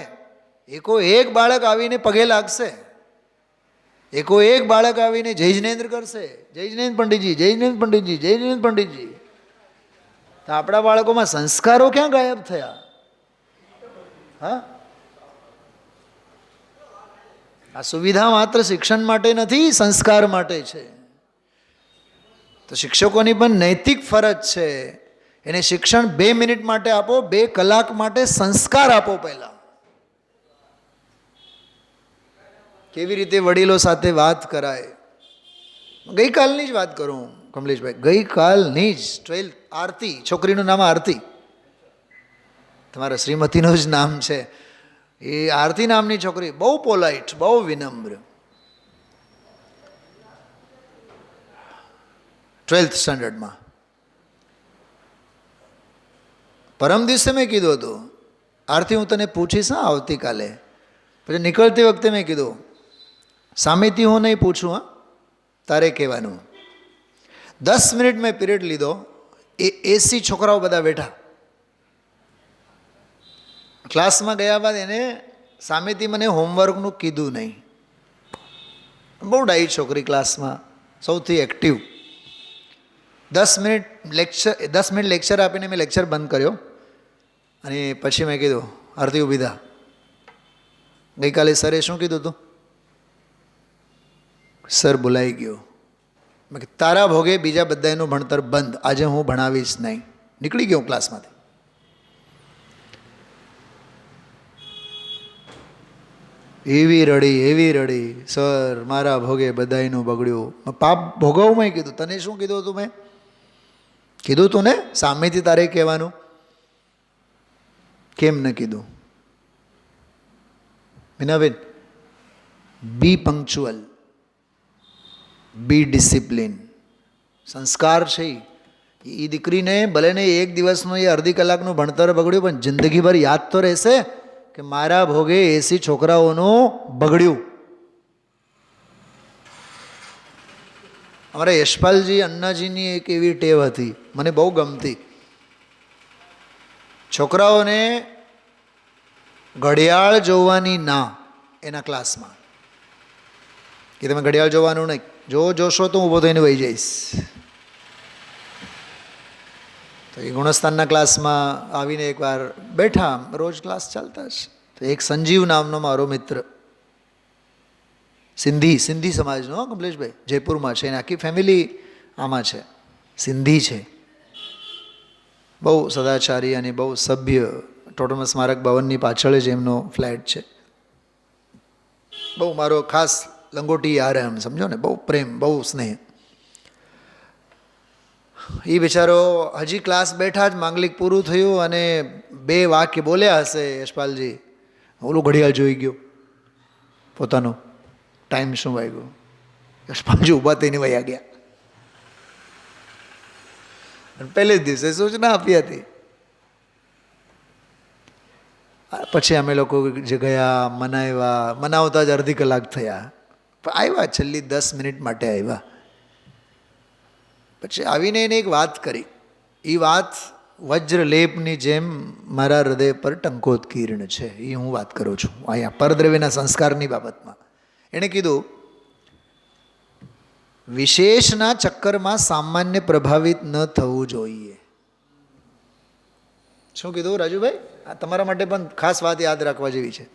Speaker 1: એકો એક બાળક આવીને પગે લાગશે, એકો એક બાળક આવીને જય જિનેન્દ્ર કરશે, જય જિનેન્દ્ર પંડિતજી, જય જિનેન્દ્ર પંડિતજી, જય જિનેન્દ્ર પંડિતજી. તો આપણા બાળકોમાં સંસ્કારો ક્યાં ગાયબ થયા? હા, આ સુવિધા માત્ર શિક્ષણ માટે નથી, સંસ્કાર માટે છે. તો શિક્ષકોની પણ નૈતિક ફરજ છે. એને શિક્ષણ 2 મિનિટ માટે આપો, 2 કલાક માટે સંસ્કાર આપો. પહેલા કેવી રીતે વડીલો સાથે વાત કરાય. ગઈકાલની જ વાત કરું કમલેશભાઈ, ગઈકાલની જ 12th આરતી, છોકરીનું નામ આરતી, તમારા શ્રીમતીનું જ નામ છે. એ આરતી નામની છોકરી બહુ પોલાઇટ, બહુ વિનમ્ર, 12th સ્ટાન્ડર્ડમાં. પરમ દિવસે મેં કીધું હતું, આરતી હું તને પૂછીશ હા આવતીકાલે. પછી નીકળતી વખતે મેં કીધું, સામેથી હું નહીં પૂછું, હા, તારે કહેવાનું. 10 મિનિટ મેં પીરિયડ લીધો. એસી છોકરાઓ બધા બેઠા. ક્લાસમાં ગયા બાદ એને સામેથી મને હોમવર્કનું કીધું નહીં. બહુ ડાઈ છોકરી, ક્લાસમાં સૌથી એક્ટિવ. 10 મિનિટ લેક્ચર આપીને મેં લેક્ચર બંધ કર્યો. અને પછી મેં કીધું, આરતી ઊભી થા. ગઈકાલે સરે શું કીધું હતું? સર બોલાઈ ગયો. મેં કીધું તારા ભોગે બીજા બધાનું ભણતર બંધ, આજે હું ભણાવીશ નહીં. નીકળી ગયો ક્લાસમાંથી. એવી રડી, સર મારા ભોગે બધાયનું બગડ્યું. પાપ ભોગવવું મેં કીધું. તને શું કીધું હતું? મેં કીધું તું ને સામેથી તારે કહેવાનું. કેમ ન કીધું? મીનાબેન, બી પંક્ચ્યુઅલ, બી ડિસિપ્લિન. સંસ્કાર છે એ દીકરીને ભલે ને એક દિવસનું એ અડધી કલાકનું ભણતર બગડ્યું, પણ જિંદગીભર યાદ તો રહેશે કે મારા ભોગે 80 છોકરાઓનું બગડ્યું. અમારા યશપાલજી અન્નાજીની એક એવી ટેવ હતી, મને બહુ ગમતી. છોકરાઓને ઘડિયાળ જોવાની ના એના ક્લાસમાં, કે તમે ઘડિયાળ જોવાનું નહીં, જોશો તો ઊભો થઈને વહી જઈશ. તો એ ગુણસ્થાનના ક્લાસમાં આવીને એકવાર બેઠા, રોજ ક્લાસ ચાલતા જ. તો એક સંજીવ નામનો મારો મિત્ર, સિંધી સમાજનો, કમલેશભાઈ, જયપુરમાં છે, એને આખી ફેમિલી આમાં છે, સિંધી છે, બહુ સદાચારી અને બહુ સભ્ય. ટોટલ સ્મારક ભવનની પાછળ જ એમનો ફ્લેટ છે. બહુ મારો ખાસ લંગોટી યાર એમ સમજો ને, બહુ પ્રેમ, બહુ સ્નેહ. એ બિચારો હજી ક્લાસ બેઠા જ માંગલિક પૂરું થયું અને 2 વાક્ય બોલ્યા હશે યશપાલજી, ઓલું ઘડિયાળ જોઈ ગયો પોતાનો ટાઈમ શું વાગ્યો. યશપાલજી ઊભા થઈને વયા ગયા. અને પહેલે જ દિવસે સૂચના આપી હતી. પછી અમે લોકો જે ગયા, મનાવતા જ અડધી કલાક થયા. પણ આવ્યા છેલ્લી 10 મિનિટ માટે આવ્યા. પછી આવીને એને એક વાત કરી. એ વાત વજ્રલેપની જેમ મારા હૃદય પર ટંકોત્કીર્ણ છે. એ હું વાત કરું છું અહીંયા પરદ્રવ્યના સંસ્કારની બાબતમાં. એણે કીધું, વિશેષના ચક્કરમાં સામાન્ય પ્રભાવિત ન થવું જોઈએ. શું કીધું રાજુભાઈ? આ તમારા માટે પણ ખાસ વાત યાદ રાખવા જેવી છે,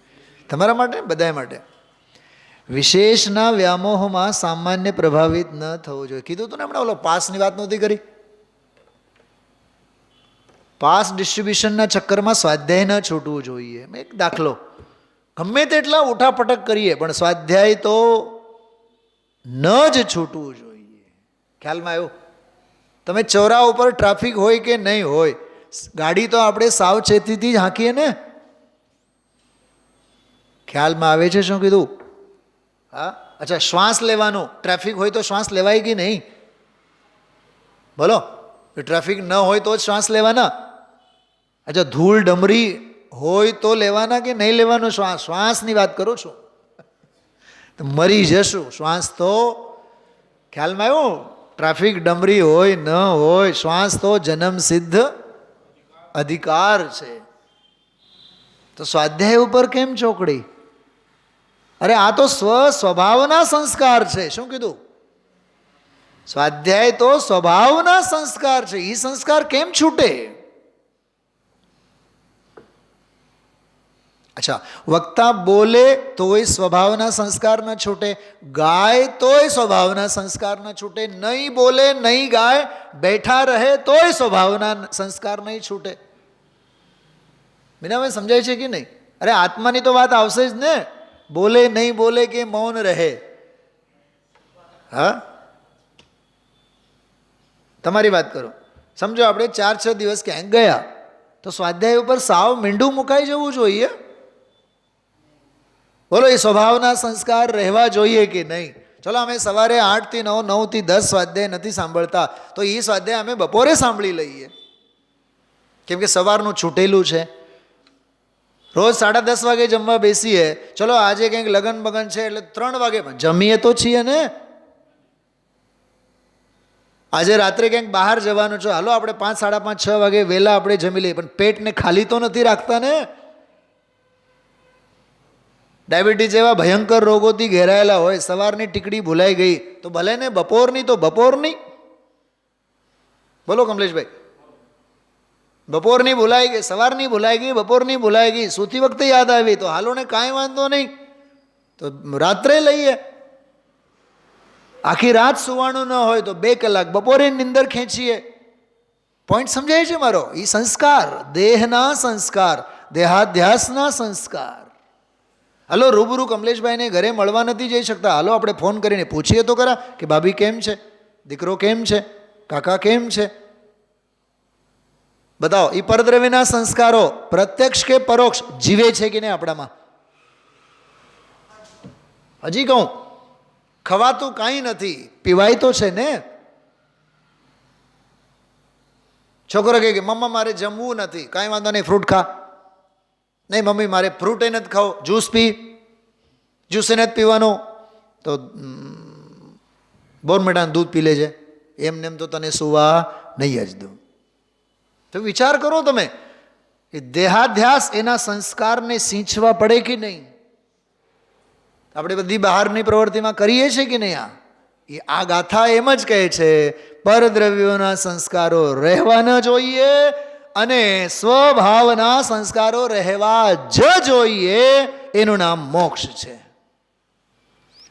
Speaker 1: તમારા માટે, બધા માટે. વિશેષના વ્યામોહમાં સામાન્ય પ્રભાવિત ન થવું જોઈએ. કીધું તું ને હમણાં, ઓલો પાસની વાત નહોતી કરી? પાસ ડિસ્ટ્રીબ્યુશનના ચક્કરમાં સ્વાધ્યાય ન છૂટવું જોઈએ. એક દાખલો, ગમે તેટલા ઉઠાપટક કરીએ પણ સ્વાધ્યાય તો ન જ છૂટવું જોઈએ. ખ્યાલમાં આવ્યું? તમે ચોરા ઉપર ટ્રાફિક હોય કે નહીં હોય, ગાડી તો આપણે સાવચેતીથી જ હાંકીએ ને. ખ્યાલમાં આવે છે શું કીધું? હા, અચ્છા, શ્વાસ લેવાનો, ટ્રાફિક હોય તો શ્વાસ લેવાય કે નહીં? બોલો, ટ્રાફિક ન હોય તો જ શ્વાસ લેવાના. અચ્છા, ધૂળ ડમરી હોય તો લેવાના કે નહીં લેવાનો શ્વાસ? શ્વાસની વાત કરું છું. તો મરી જશું. શ્વાસ તો, ખ્યાલમાં આવ્યો? ટ્રાફિક ડમરી હોય ન હોય, શ્વાસ તો જન્મ સિદ્ધ અધિકાર છે. તો સ્વાધ્યાય ઉપર કેમ ચોકડી? અરે આ તો સ્વભાવના સંસ્કાર છે. શું કીધું? સ્વાધ્યાય તો સ્વભાવના સંસ્કાર છે. એ સંસ્કાર કેમ છૂટે? અચ્છા, વક્તા બોલે તોય સ્વભાવના સંસ્કાર ન છૂટે, ગાય તોય સ્વભાવના સંસ્કાર ન છૂટે, નહીં બોલે નહીં ગાય, બેઠા રહે તોય સ્વભાવના સંસ્કાર નહીં છૂટે. મીનાભાઈ સમજાય છે કે નહીં? અરે આત્માની તો વાત આવશે જ ને. બોલે નહીં બોલે કે મૌન રહે. હા, તમારી વાત કરો. સમજો આપણે 4-6 દિવસ ક્યાંક ગયા તો સ્વાધ્યાય ઉપર સાવ મીંડું મુકાઈ જવું જોઈએ. બોલો, એ સ્વભાવના સંસ્કાર રહેવા જોઈએ કે નહીં? ચલો, અમે સવારે 8 થી 9, 9 થી 10 સ્વાધ્યાય નથી સાંભળતા, તો એ સ્વાધ્યાય અમે બપોરે સાંભળી લઈએ, કેમ કે સવારનું છૂટેલું છે. રોજ 10:30 વાગે જમવા બેસીએ, ચલો આજે કંઈક લગન બગન છે એટલે 3 વાગે પણ જમીએ તો છીએ ને. આજે રાત્રે ક્યાંક બહાર જવાનું છે, હાલો આપણે 5, 5:30, 6 વાગે વહેલા આપણે જમી લઈએ, પણ પેટને ખાલી તો નથી રાખતા ને. ડાયાબિટીસ જેવા ભયંકર રોગોથી ઘેરાયેલા હોય, સવારની ટીકડી ભૂલાઈ ગઈ તો ભલે ને બપોરની તો બપોરની. બોલો કમલેશભાઈ, બપોરની ભૂલાઈ ગઈ, સવારની ભૂલાઈ ગઈ, બપોરની ભૂલાઈ ગઈ, સૂતી વખતે યાદ આવી તો હાલો ને કાંઈ વાંધો નહીં, તો રાત્રે લઈએ. આખી રાત સુવાનું ન હોય તો 2 કલાક બપોરે નિંદર ખેંચીએ. પોઈન્ટ સમજાય છે મારો? એ સંસ્કાર, દેહના સંસ્કાર, દેહાધ્યાસના સંસ્કાર. હાલો, રૂબરૂ કમલેશભાઈને ઘરે મળવા નથી જઈ શકતા, હાલો આપણે ફોન કરીને પૂછીએ તો ખરા કે ભાભી કેમ છે, દીકરો કેમ છે, કાકા કેમ છે. બતાવો, એ પરદ્રવ્યના સંસ્કારો પ્રત્યક્ષ કે પરોક્ષ જીવે છે કે નહીં આપણામાં? હજી કહું, ખવાતું કાંઈ નથી, પીવાય તો છે ને. છોકરો કહે કે મમ્મા મારે જમવું નથી, કાંઈ વાંધો નહીં, ફ્રૂટ ખા. નહીં મમ્મી મારે ફ્રૂટ એ નથી ખાઓ, જ્યુસ પી. જ્યુસ એ નથી પીવાનું તો બોર્નવિટાનું દૂધ પી લેજે. એમને એમ તો તને સુવા નહીં જ દઉં. તો વિચાર કરો તમે, એ દેહાધ્યાસ એના સંસ્કારને સિંચવા પડે કે નહીં? આપણે બધી બહારની પ્રવૃત્તિમાં કરીએ છીએ કે નહીં? આ ગાથા એમ જ કહે છે, પરદ્રવ્યોના સંસ્કારો રહેવા ન જોઈએ અને સ્વભાવના સંસ્કારો રહેવા જ જોઈએ. એનું નામ મોક્ષ છે.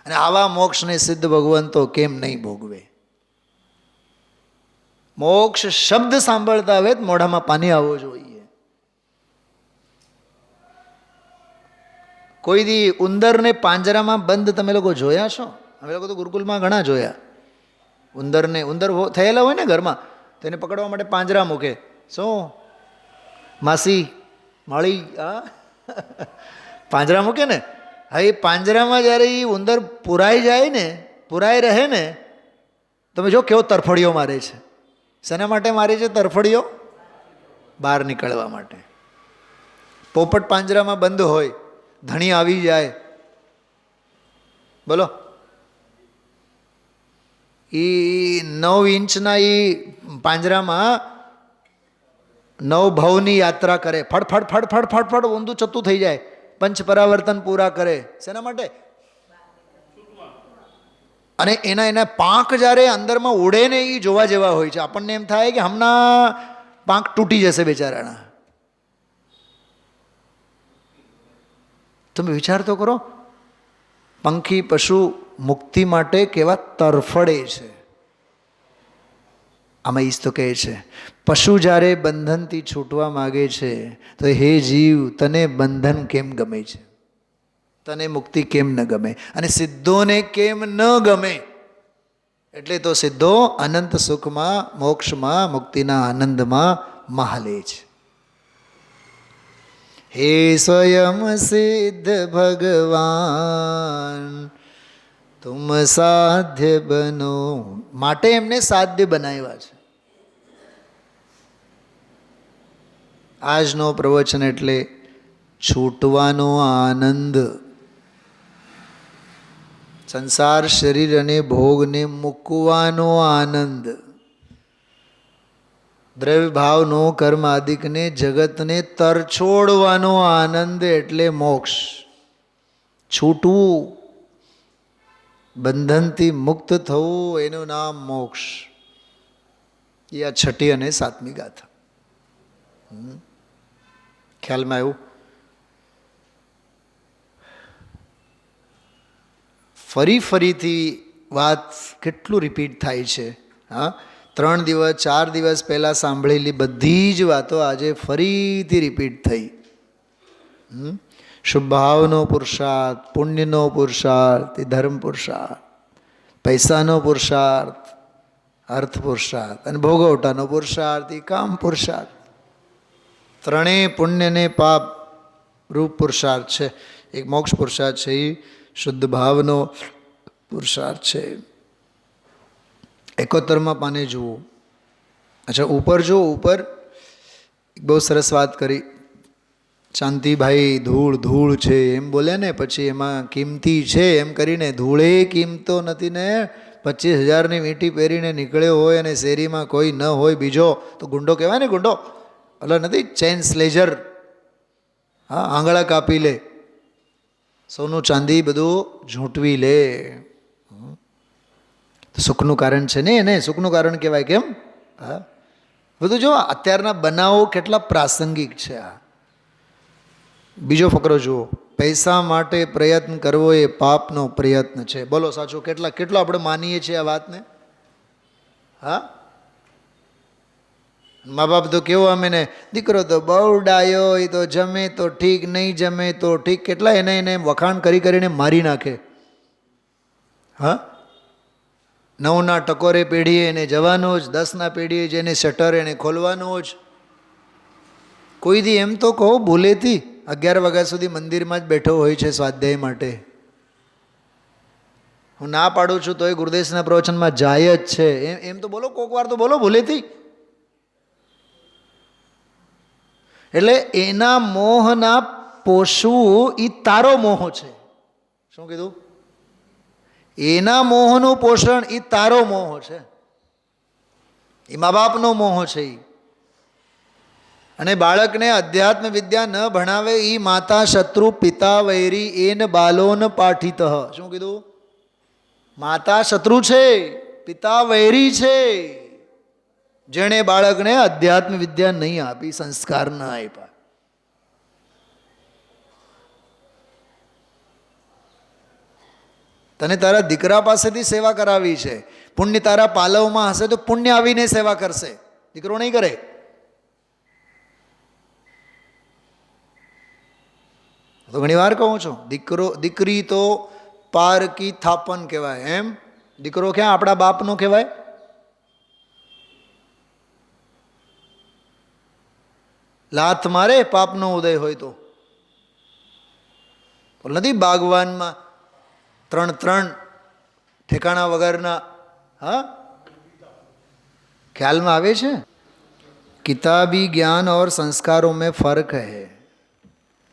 Speaker 1: અને આવા મોક્ષને સિદ્ધ ભગવંતો કેમ નહીં ભોગવે? મોક્ષ શબ્દ સાંભળતા હવે મોઢામાં પાણી આવવું જોઈએ. કોઈ દી ઉંદરને પાંજરામાં બંધ તમે લોકો જોયા છો? અમે લોકો તો ગુરુકુલમાં ઘણા જોયા. ઉંદર થયેલા હોય ને ઘરમાં, તો એને પકડવા માટે પાંજરા મૂકે. શું માસી મળી? હા, પાંજરા મૂકે ને. હા, એ પાંજરામાં જ્યારે એ ઉંદર પુરાઈ જાય ને, પુરાઈ રહે ને, તમે જો કેવો તરફડીઓ મારે છે. શેના માટે મારે છે તરફડીઓ? બહાર નીકળવા માટે. પોપટ પાંજરામાં બંધ હોય, ધણી આવી જાય, બોલો, એ 9 ઇંચના એ પાંજરામાં 9 ભવની યાત્રા કરે, ફડફડ ફડફડ ફડફડ ઊંધું ચતું થઈ જાય, પંચ પરાવર્તન પૂરા કરે. શેના માટે? અને એના પાંખ જ્યારે અંદરમાં ઉડે ને એ જોવા જેવા હોય છે. આપણને એમ થાય કે હમણાં પાંખ તૂટી જશે બેચારાના. તમે વિચાર તો કરો, પંખી પશુ મુક્તિ માટે કેવા તરફડે છે. આમાં ઈજ તો કહે છે, પશુ જ્યારે બંધનથી છૂટવા માગે છે તો હે જીવ, તને બંધન કેમ ગમે છે? તને મુક્તિ કેમ ન ગમે? અને સિદ્ધોને કેમ ન ગમે? એટલે તો સિદ્ધો અનંત સુખમાં, મોક્ષમાં, મુક્તિના આનંદમાં મહાલે છે. હે સ્વયં સિદ્ધ ભગવાન, તુમ સાધ્ય બનો. માટે એમને સાધ્ય બનાવ્યા છે. આજનો પ્રવચન એટલે છૂટવાનો આનંદ, સંસાર શરીર અને ભોગને મૂકવાનો આનંદ, દ્રવ્ય ભાવનો કર્મ આદિકને જગતને તરછોડવાનો આનંદ એટલે મોક્ષ. છૂટવું, બંધનથી મુક્ત થવું, એનું નામ મોક્ષ. એ આ 6ઠી અને 7મી ગાથા. ખ્યાલમાં આવ્યું? ફરીથી વાત કેટલું રિપીટ થાય છે. હા, 3 દિવસ 4 દિવસ પહેલાં સાંભળેલી બધી જ વાતો આજે ફરીથી રિપીટ થઈ. શુભ ભાવનો પુરુષાર્થ, પુણ્યનો પુરુષાર્થ, એ ધર્મ પુરુષાર્થ, પૈસાનો પુરુષાર્થ, અર્થ પુરુષાર્થ, અને ભોગવટાનો પુરુષાર્થ, એ કામ પુરુષાર્થ. ત્રણેય પુણ્ય ને પાપ રૂપ પુરુષાર્થ છે. એક મોક્ષ પુરુષાર્થ છે, એ શુદ્ધ ભાવનો પુરુષાર્થ છે. 71માં પાને જુઓ. અચ્છા, ઉપર જો, ઉપર બહુ સરસ વાત કરી. શાંતિભાઈ ધૂળ ધૂળ છે એમ બોલ્યા ને, પછી એમાં કિંમતી છે એમ કરીને, ધૂળે કિંમતો નથી ને. 25,000ની વીંટી પહેરીને નીકળ્યો હોય અને શેરીમાં કોઈ ન હોય બીજો, તો ગુંડો કહેવાય ને. ગુંડો એટલે નથી ચેન સ્લેજર. હા, આંગળા કાપી લે, સોનું ચાંદી બધું ઝૂંટવી લે. સુખનું કારણ છે ને, એને સુખનું કારણ કહેવાય. કેમ? હા, બધું જો અત્યારના બનાવો કેટલા પ્રાસંગિક છે. આ બીજો ફકરો જુઓ. પૈસા માટે પ્રયત્ન કરવો એ પાપનો પ્રયત્ન છે. બોલો સાચું? કેટલો આપણે માનીએ છીએ આ વાતને? હા, મા બાપ તો કેવો અમે ને, દીકરો તો બહુ ડાયો, એ તો જમે તો ઠીક, નહીં જમે તો ઠીક. કેટલા એને વખાણ કરીને મારી નાખે. હા, 9ના ટકોરે પેઢીએ એને જવાનો જ, 10ના પેઢીએ જેને શટર એને ખોલવાનો જ. કોઈ દી એમ તો કહો ભૂલેથી 11 વાગ્યા સુધી મંદિરમાં જ બેઠો હોય છે સ્વાધ્યાય માટે. હું ના પાડું છું તોય ગુરુદેવના પ્રવચનમાં જાય જ છે. એમ તો બોલો, કોક વાર તો બોલો ભૂલેથી. એટલે એના મોહના પોષવું એ તારો મોહ છે. શું કીધું? એના મોહનું પોષણ એ તારો મોહ છે, એ મા બાપનો મોહ છે. અને બાળકને અધ્યાત્મ વિદ્યા ન ભણાવે એ માતા શત્રુ પિતા વૈરી એન બાલોન પાઠિત. શું કીધું? માતા શત્રુ છે, પિતા વૈરી છે, જેણે બાળકને અધ્યાત્મ વિદ્યા નહીં આપી, સંસ્કાર ન આપ્યા. તને તારા દીકરા પાસેથી સેવા કરાવી છે. પુણ્ય તારા પાલવમાં હશે તો પુણ્ય આવીને સેવા કરશે, દીકરો નહીં કરે. તો ઘણી વાર કહું છું, દીકરી તો પારકી થાપન કહેવાય. એમ દીકરો ક્યાં આપણા બાપનો કહેવાય? લાત મારે પાપનો ઉદય હોય તો. નથી બાગવાનમાં 3 ઠેકાણા વગરના, હા, ખ્યાલમાં આવે છે. किताबी ज्ञान और संस्कारों में फर्क है.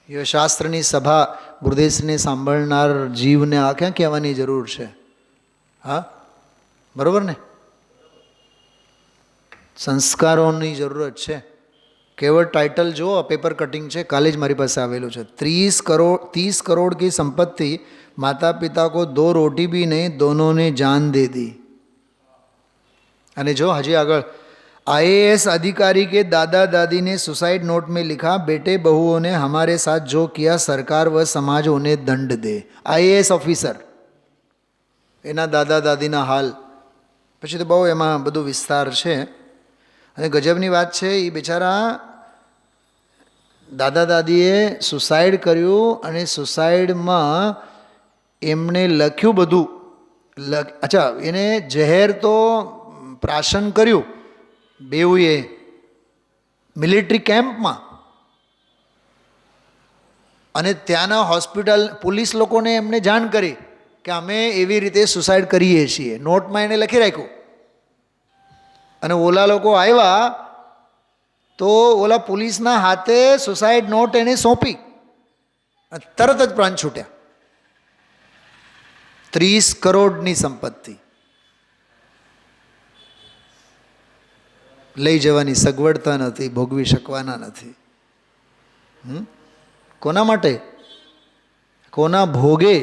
Speaker 1: ये શાસ્ત્રની સભા ગુરુદેવને સાંભળનાર જીવને આ ક્યાં કહેવાની જરૂર છે? હા, બરોબર ને? સંસ્કારોની જરૂરત છે. કેવળ ટાઇટલ જો, પેપર કટિંગ છે, કાલે જ મારી પાસે આવેલું છે. 30 करोड़ की संपत्ति, माता पिता को 2 रोटी भी नहीं, दोनों ने जान दे दी. અને જો હજી આગળ, आईएएस अधिकारी के दादा दादी ने सुसाइड नोट में लिखा, बेटे बहुओं ने हमारे साथ जो किया सरकार व समाज उन्हें दंड दे. आईएएस ऑफिसर એના દાદા દાદીના હાલ, પછી તો બહુ એમાં બધું વિસ્તાર છે. અને ગજબની વાત છે, એ બિચારા દાદા દાદીએ સુસાઇડ કર્યું અને સુસાઇડમાં એમણે લખ્યું બધું. અચ્છા, એને જહેર તો પ્રાશન કર્યું બેઉએ મિલિટરી કેમ્પમાં, અને ત્યાંના હોસ્પિટલ પોલીસ લોકોને એમને જાણ કરી કે અમે એવી રીતે સુસાઇડ કરીએ છીએ. નોટમાં એને લખી રાખ્યું. અને ઓલા લોકો આવ્યા તો ઓલા પોલીસના હાથે સુસાઇડ નોટ એને સોંપી, તરત જ પ્રાણ છૂટ્યા. 30 કરોડની સંપત્તિ લઈ જવાની સગવડતા નથી, ભોગવી શકવાના નથી. કોના માટે? કોના ભોગે?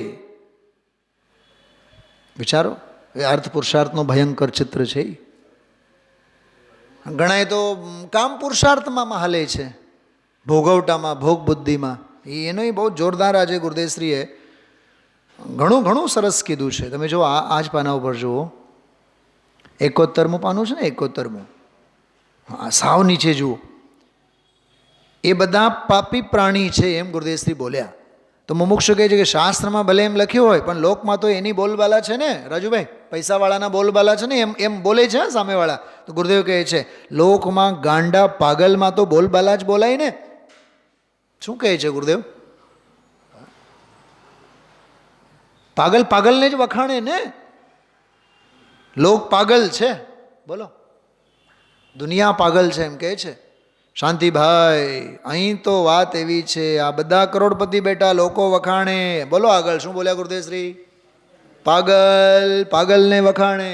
Speaker 1: વિચારો. એ અર્થ પુરુષાર્થનો ભયંકર ચિત્ર છે. ઘણાએ તો કામ પુરુષાર્થમાં હાલે છે, ભોગવટામાં, ભોગ બુદ્ધિમાં. એનો બહુ જોરદાર આજે ગુરુદેવશ્રીએ ઘણું સરસ કીધું છે. તમે જો આ જ પાના ઉપર જુઓ, 71મું પાનું છે ને, 71મું, સાવ નીચે જુઓ. એ બધા પાપી પ્રાણી છે એમ ગુરુદેવશ્રી બોલ્યા. તો મુમુક્ષુ કહે છે કે શાસ્ત્રમાં ભલે એમ લખ્યું હોય, પણ લોકમાં તો એની બોલબાલા છે ને રાજુભાઈ, પૈસાવાળાના બોલબાલા છે ને, એમ બોલે છે સામેવાળા. તો ગુરુદેવ કહે છે લોકમાં ગાંડા પાગલમાં તો બોલબાલા જ બોલાય ને. શું કહે છે ગુરુદેવ? પાગલને જ વખાણે ને. લોક પાગલ છે, બોલો, દુનિયા પાગલ છે એમ કહે છે. શાંતિભાઈ, અહીં તો વાત એવી છે, આ બધા કરોડપતિ બેટા લોકો વખાણે. બોલો આગળ શું બોલ્યા ગુરુદેવશ્રી? પાગલને વખાણે.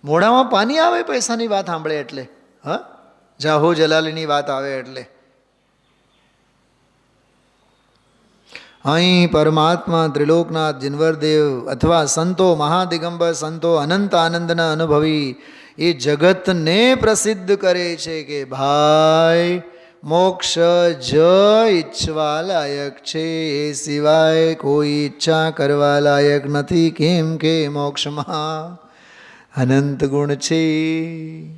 Speaker 1: મોઢામાં પાણી આવે પૈસાની વાત સાંભળે એટલે. હા, જાહો જલાલીની વાત આવે એટલે. અહીં પરમાત્મા ત્રિલોકનાથ જીનવરદેવ અથવા સંતો, મહાદિગંબર સંતો, અનંત આનંદના અનુભવી એ જગતને પ્રસિદ્ધ કરે છે કે ભાઈ મોક્ષ જ ઈચ્છવા લાયક છે, એ સિવાય કોઈ ઈચ્છા કરવા લાયક નથી. કેમ કે મોક્ષમાં અનંત ગુણ છે.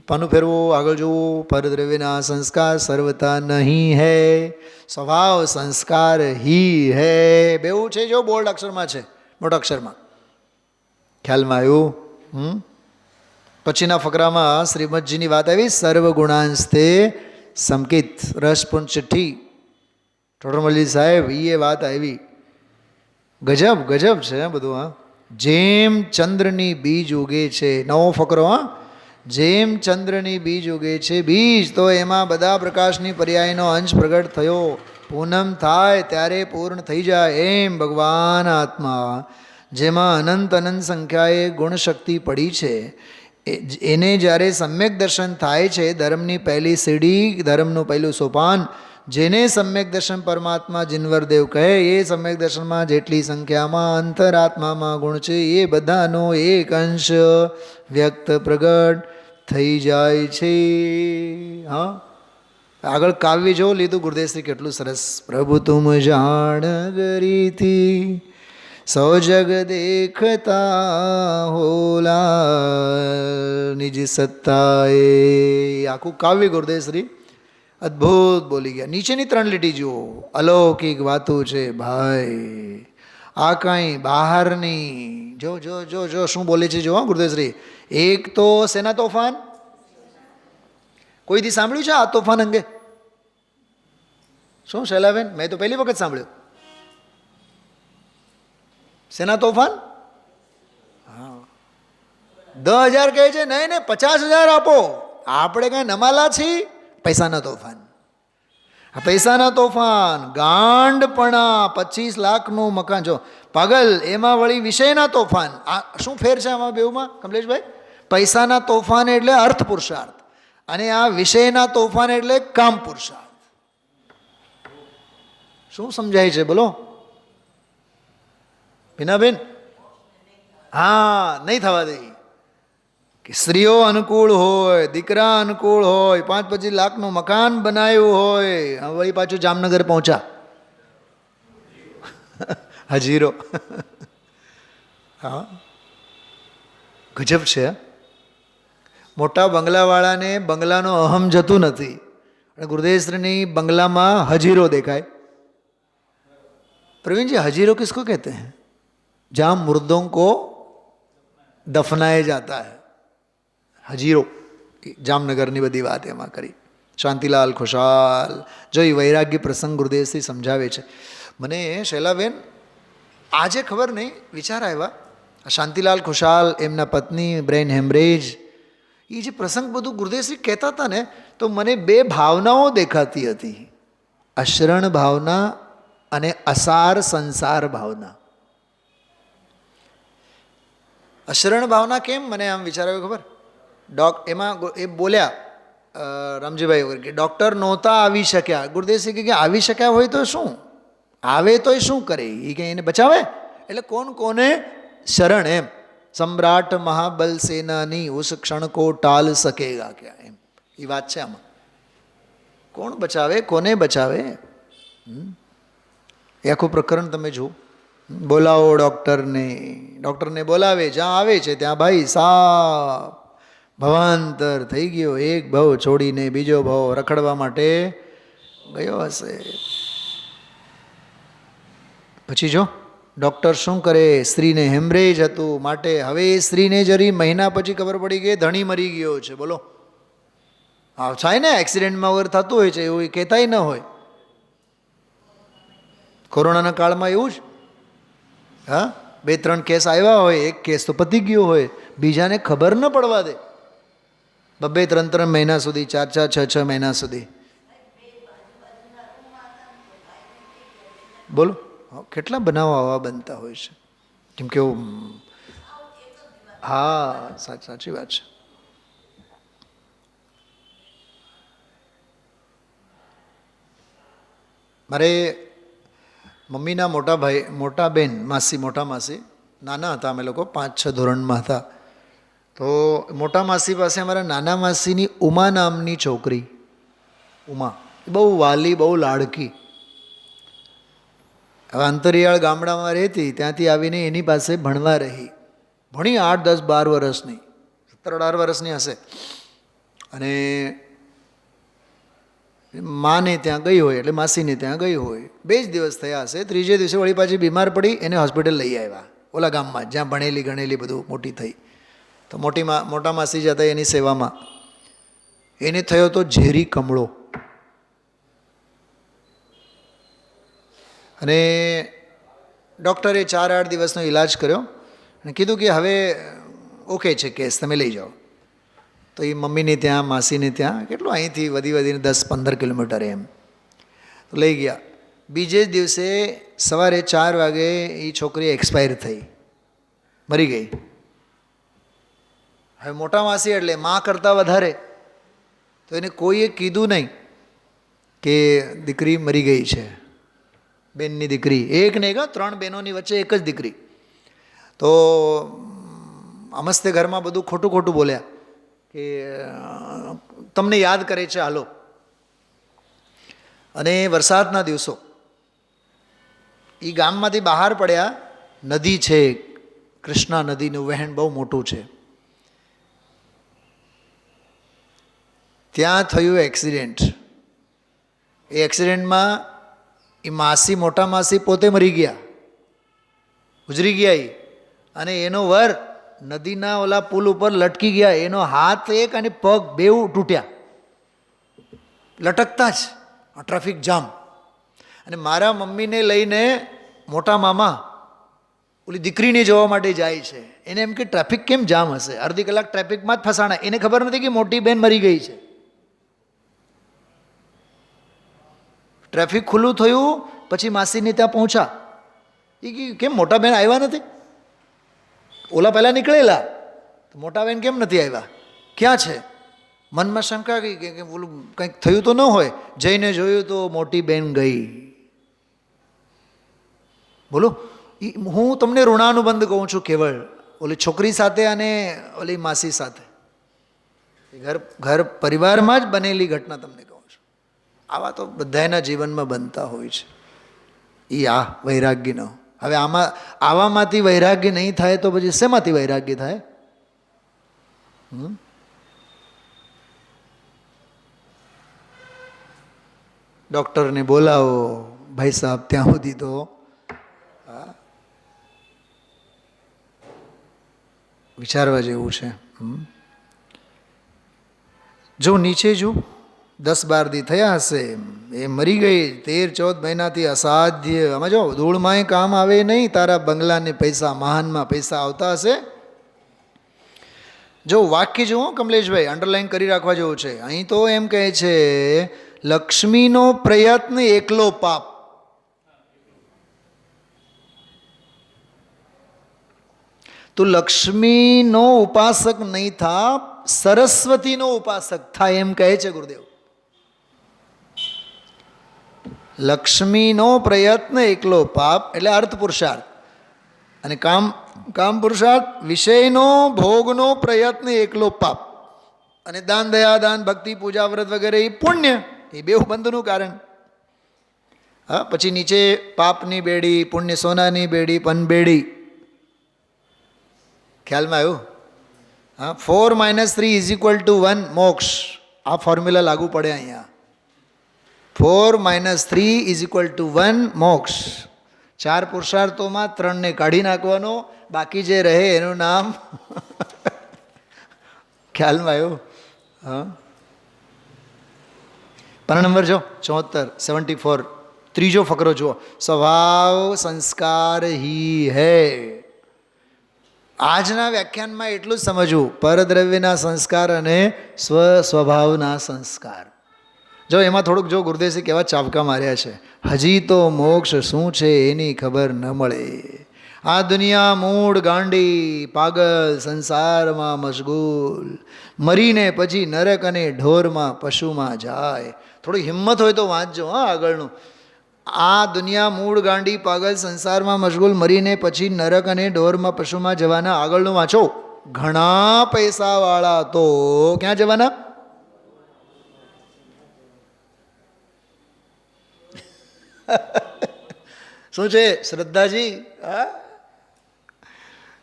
Speaker 1: પાનું ફેરવો, આગળ જુઓ. પરદ્રવ્યના સંસ્કાર સર્વતા નહીં હૈ, સ્વભાવ સંસ્કાર હી હૈ. બેવું છે, જો બોલ્ડ અક્ષરમાં છે, મોટા અક્ષરમાં. ખ્યાલમાં આવ્યું? પછીના ફકરામાં શ્રીમદજીની વાત આવી, સર્વગુણાંસ્તે સંકિત. રસપુંજ ચિઠ્ઠી ટોડરમલજી સાહેબ, એ વાત આવી. ગજબ છે બધું. હા, જેમ ચંદ્રની બીજ ઉગે છે, નવો ફકરો. હા, જેમ ચંદ્રની બીજ ઉગે છે, બીજ તો એમાં બધા પ્રકાશની પર્યાયનો અંશ પ્રગટ થયો. પૂનમ થાય ત્યારે પૂર્ણ થઈ જાય. એમ ભગવાન આત્મા જેમાં અનંત સંખ્યાએ ગુણ શક્તિ પડી છે, એને જ્યારે સમ્યક દર્શન થાય છે, ધર્મની પહેલી સીડી, ધર્મનું પહેલું સોપાન, જેને સમ્યક દર્શન પરમાત્મા જીનવરદેવ કહે, એ સમ્યક દર્શનમાં જેટલી સંખ્યામાં અંતરાત્મામાં ગુણ છે, એ બધાનો એક અંશ વ્યક્ત પ્રગટ થઈ જાય છે. હા, આગળ કાવ્ય જો લીધું ગુરુદેવશ્રી, કેટલું સરસ. પ્રભુ તુમ જાણ ગરીથી સૌ જગ દેખતા હોલા નિજ સત્તાએ. આખું કાવ્ય ગુરુદેવશ્રી અદ્ભુત બોલી ગયા. નીચેની 3 લીટી જુઓ, અલૌકિક વાતો છે ભાઈ, આ કાંઈ બહારની. જો જો જો જો શું બોલે છે જો ગુરુદેવશ્રી. એક તો સેના તોફાન, કોઈ દી સાંભળ્યું છે આ તોફાન અંગે? શું શૈલાબેન? મેં તો પહેલી વખત સાંભળ્યું. શેના તોફાન? હા, 10,000 કહે છે. નહીં ને 50,000 આપો. આપણે કાંઈ નમાલા છીએ? પૈસાના તોફાન. આ પૈસાના તોફાન, ગાંડપણા. 25 લાખનું મકાન. જો પાગલ, એમાં વળી વિષયના તોફાન. આ શું ફેર છે આમાં બેઉમાં કમલેશભાઈ? પૈસાના તોફાન એટલે અર્થ પુરુષાર્થ, અને આ વિષયના તોફાન એટલે કામ પુરુષાર્થ. શું સમજાય છે બોલો બીનાબેન? હા, નહીં થવા દે. કે સ્ત્રીઓ અનુકૂળ હોય, દીકરા અનુકૂળ હોય, 5-25 લાખનું મકાન બનાવ્યું હોય, વળી પાછું જામનગર પહોંચા હજીરો. હા, ગજબ છે. મોટા બંગલાવાળાને બંગલાનો અહમ જતું નથી, અને ગુરુદેવશ્રીની બંગલામાં હજીરો દેખાય. प्रवीण जी, हजीरो किसको कहते हैं? जहाँ मुर्दों को दफनाया जाता है. हजीरो. જામનગરની બધી વાત એમાં કરી. શાંતિલાલ ખુશાલ. જો એ વૈરાગ્ય પ્રસંગ ગુરુદેવશ્રી સમજાવે છે. મને શૈલાબેન આજે ખબર નહીં, વિચાર આવ્યા, શાંતિલાલ ખુશાલ, એમના પત્ની બ્રેન હેમરેજ, એ જે પ્રસંગ બધું ગુરુદેવશ્રી કહેતા હતા ને, તો મને બે ભાવનાઓ દેખાતી હતી. અશરણ ભાવના અને અસાર સંસાર ભાવના. અશરણ ભાવના કેમ? મને આમ વિચાર આવ્યો ખબર? એમાં એ બોલ્યા રામજીભાઈ વગર કે ડૉક્ટર નહોતા આવી શક્યા. ગુરુદેવશ્રી કે આવી શક્યા હોય તો શું? આવે તો એ શું કરે? એ કંઈ એને બચાવે? એટલે કોણ કોને શરણ? એમ સમ્રાટ મહાબલ સેનાની ઉસ ક્ષણ કો ટાલ સકેગા ક્યાં? એમ એ વાત છે આમાં. કોણ બચાવે? કોને બચાવે? એ આખું પ્રકરણ તમે જુઓ. બોલાવો ડૉક્ટરને. ડૉક્ટરને બોલાવે, જ્યાં આવે છે ત્યાં ભાઈ સાપ ભવાંતર થઈ ગયો. એક ભવ છોડીને બીજો ભવ રખડવા માટે ગયો હશે. પછી જો ડૉક્ટર શું કરે? સ્ત્રીને હેમરેજ હતું, માટે હવે એ સ્ત્રીને જરી મહિના પછી ખબર પડી કે ધણી મરી ગયો છે. બોલો, હા થાય ને, એક્સિડન્ટમાં વગર થતું હોય છે, એવું કહેતાય ન હોય. કોરોનાના કાળમાં એવું જ. હા, 2-3 કેસ આવ્યા હોય, એક કેસ તો પતી ગયો હોય, બીજાને ખબર ન પડવા દે. 2-3 મહિના સુધી, 4-4, 6-6 મહિના સુધી. બોલો, કેટલા બનાવો આવા બનતા હોય છે. કેમ કે હા, સાચી વાત છે. મારે મમ્મીના મોટા ભાઈ, મોટા બેન, માસી, મોટા માસી નાના હતા, અમે લોકો 5-6 ધોરણમાં હતા. તો મોટા માસી પાસે અમારા નાના માસીની ઉમા નામની છોકરી, ઉમા, બહુ વાલી, બહુ લાડકી. હવે અંતરિયાળ ગામડામાં રહેતી, ત્યાંથી આવીને એની પાસે ભણવા રહી. ભણી 8, 10, 12 વર્ષની, 17-18 વર્ષની હશે. અને માને ત્યાં ગઈ હોય, એટલે માસીને ત્યાં ગઈ હોય. 2 જ દિવસ થયા હશે, 3જે દિવસે વળી પાછી બીમાર પડી, એને હોસ્પિટલ લઈ આવ્યા, ઓલા ગામમાં જ્યાં ભણેલી ગણેલી બધું મોટી થઈ. તો મોટા માસી જતા એની સેવામાં. એને થયો તો ઝેરી કમળો. અને ડૉક્ટરે 4-8 દિવસનો ઈલાજ કર્યો અને કીધું કે હવે ઓકે છે કેસ, તમે લઈ જાઓ. તો એ મમ્મીને ત્યાં, માસીને ત્યાં, કેટલું અહીંથી વધીને 10-15 કિલોમીટર એમ. તો લઈ ગયા. બીજે જ દિવસે સવારે 4 વાગે એ છોકરી એક્સપાયર થઈ, મરી ગઈ. હવે મોટા માસી એટલે મા કરતાં વધારે. તો એને કોઈએ કીધું નહીં કે દીકરી મરી ગઈ છે. બેનની દીકરી, એક નહીં, 3 બહેનોની વચ્ચે એક જ દીકરી. તો અમસ્તે ઘરમાં બધું ખોટું ખોટું બોલ્યા કે તમને યાદ કરે છે, હાલો. અને વરસાદના દિવસો, એ ગામમાંથી બહાર પડ્યા. નદી છે, કૃષ્ણા નદીનું વહેણ બહુ મોટું છે. ત્યાં થયું એક્સિડન્ટ. એ એક્સિડન્ટમાં એ માસી, મોટા માસી પોતે મરી ગયા, ગુજરી ગયા એ. અને એનો વર નદીના ઓલા પુલ ઉપર લટકી ગયા. એનો હાથ એક અને પગ બેઉ તૂટ્યા. લટકતા જ ટ્રાફિક જામ. અને મારા મમ્મીને લઈને મોટા મામા ઓલી દીકરીને જોવા માટે જાય છે. એને એમ કે ટ્રાફિક કેમ જામ હશે, અડધી કલાક ટ્રાફિકમાં જ ફસાણા. એને ખબર નથી કે મોટી બેન મરી ગઈ છે. ટ્રાફિક ખુલ્લું થયું પછી માસીને ત્યાં પહોંચ્યા. એ કેમ મોટા બેન આવ્યા નથી? ઓલા પહેલાં નીકળેલા, મોટા બેન કેમ નથી આવ્યા, ક્યાં છે? મનમાં શંકા ગઈ કે ઓલું કંઈક થયું તો ન હોય. જઈને જોયું તો મોટી બેન ગઈ. બોલો, હું તમને ઋણાનુબંધ કહું છું કેવળ ઓલી છોકરી સાથે અને ઓલી માસી સાથે. ઘર પરિવારમાં જ બનેલી ઘટના તમને કહું છું. આવા તો બધાના જીવનમાં બનતા હોય છે. એ વૈરાગ્યનો. હવે આવામાંથી વૈરાગ્ય નહીં થાય તો પછી શેમાંથી વૈરાગ્ય થાય? ડૉક્ટરને બોલાવો ભાઈ સાહેબ, ત્યાં સુધી તો વિચારવા જેવું છે. જો નીચે જો 10-12 દી થયા હશે, એ મરી ગઈ, 13-14 મહિનાથી અસાધ્ય. આમાં જો ધૂળમાંય કામ આવે નહીં, તારા બંગલાને પૈસા, મહાનમાં પૈસા આવતા હશે. જો વાક્ય જુઓ કમલેશભાઈ, અંડરલાઈન કરી રાખવા જેવું છે. અહીં તો એમ કહે છે, લક્ષ્મીનો પ્રયત્ન એકલો પાપ. તું લક્ષ્મીનો ઉપાસક નહીં થા, સરસ્વતીનો ઉપાસક થાય, એમ કહે છે ગુરુદેવ. લક્ષ્મીનો પ્રયત્ન એકલો પાપ એટલે અર્થ પુરુષાર્થ, અને કામ પુરુષાર્થ વિષયનો ભોગનો પ્રયત્ન એકલો પાપ, અને દાન દયા દાન ભક્તિ પૂજા વ્રત વગેરે એ પુણ્ય. એ બે બંધનું કારણ. હા, પછી નીચે પાપની બેડી, પુણ્ય સોનાની બેડી, પનબેડી. ખ્યાલમાં આવ્યું? હા, 4 - 3 = 1 મોક્ષ. આ ફોર્મ્યુલા લાગુ પડે અહીંયા. 4 - 3 = 1 મોક્ષ. 4 પુરુષાર્થોમાં 3ને કાઢી નાખવાનો, બાકી જે રહે એનું નામ ખ્યાલમાં આવ્યું? હા. પાના નંબર જો 74, 74, ત્રીજો ફકરો જુઓ. સ્વભાવ સંસ્કાર હી હૈ. આજના વ્યાખ્યાનમાં એટલું જ સમજવું, પરદ્રવ્યના સંસ્કાર અને સ્વભાવના સંસ્કાર. જો એમાં થોડુંક જો ગુરુદેવજી કેવા ચાબકા માર્યા છે. હજી તો મોક્ષ શું છે એની ખબર ન મળે. આ દુનિયા મૂળ ગાંડી, પાગલ, સંસારમાં મશગુલ, મરીને પછી નરક અને ઢોરમાં પશુમાં જાય. થોડી હિંમત હોય તો વાંચજો હા આગળનું. આ દુનિયા મૂળ ગાંડી, પાગલ, સંસારમાં મશગુલ, મરીને પછી નરક અને ઢોરમાં પશુમાં જવાના. આગળનું વાંચો. ઘણા પૈસાવાળા તો ક્યાં જવાના? શું છે શ્રદ્ધાજી? હા,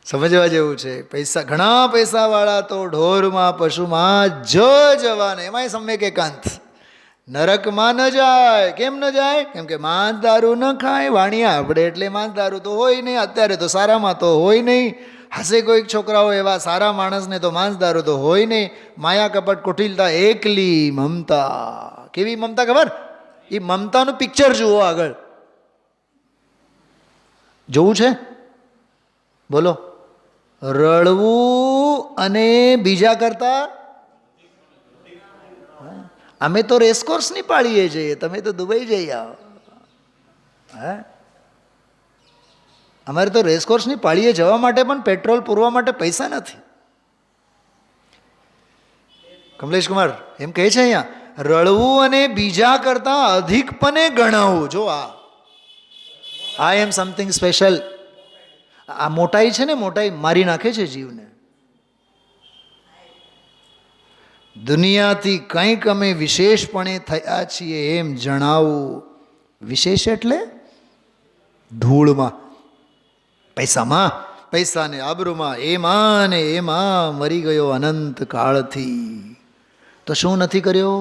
Speaker 1: સમજવા જેવું છે. પૈસા, ઘણા પૈસાવાળા તો ઢોરમાં પશુમાં જ જવાના. એમાંય સમ્યક એકાંત. નરકમાં ન જાય. કેમ ન જાય? કેમ કે માંસ દારૂ ન ખાય. વાણિયા આપણે એટલે માંસ દારૂ તો હોય નહીં. અત્યારે તો સારામાં તો હોય નહીં. હશે કોઈક છોકરાઓ એવા સારા માણસને તો માંસ દારૂ તો હોય નહીં. માયા કપટ કુટિલતા એકલી મમતા. કેવી મમતા ખબર? એ મમતાનું પિક્ચર જુઓ આગળ. જોવું છે? બોલો. રડવું અને બીજા કરતા. અમે તો રેસકોર્સની પાળીએ જઈએ, તમે તો દુબઈ જઈ આવો. હા, અમારે તો રેસકોર્સની પાળીએ જવા માટે પણ પેટ્રોલ પૂરવા માટે પૈસા નથી. કમલેશ કુમાર એમ કહે છે અહીંયા, રડવું અને બીજા કરતા અધિકપણે ગણાવવું. જો આ એમ સમથિંગ સ્પેશિયલ. આ મોટાઈ છે ને, મોટાઈ મારી નાખે છે જીવને. દુનિયાથી કંઈક અમે વિશેષપણે થયા છીએ એમ જણાવું. વિશેષ એટલે ધૂળમાં, પૈસામાં, પૈસાને આબરૂમાં, એમાં ને એમાં મરી ગયો અનંત કાળથી. તો શું નથી કર્યો?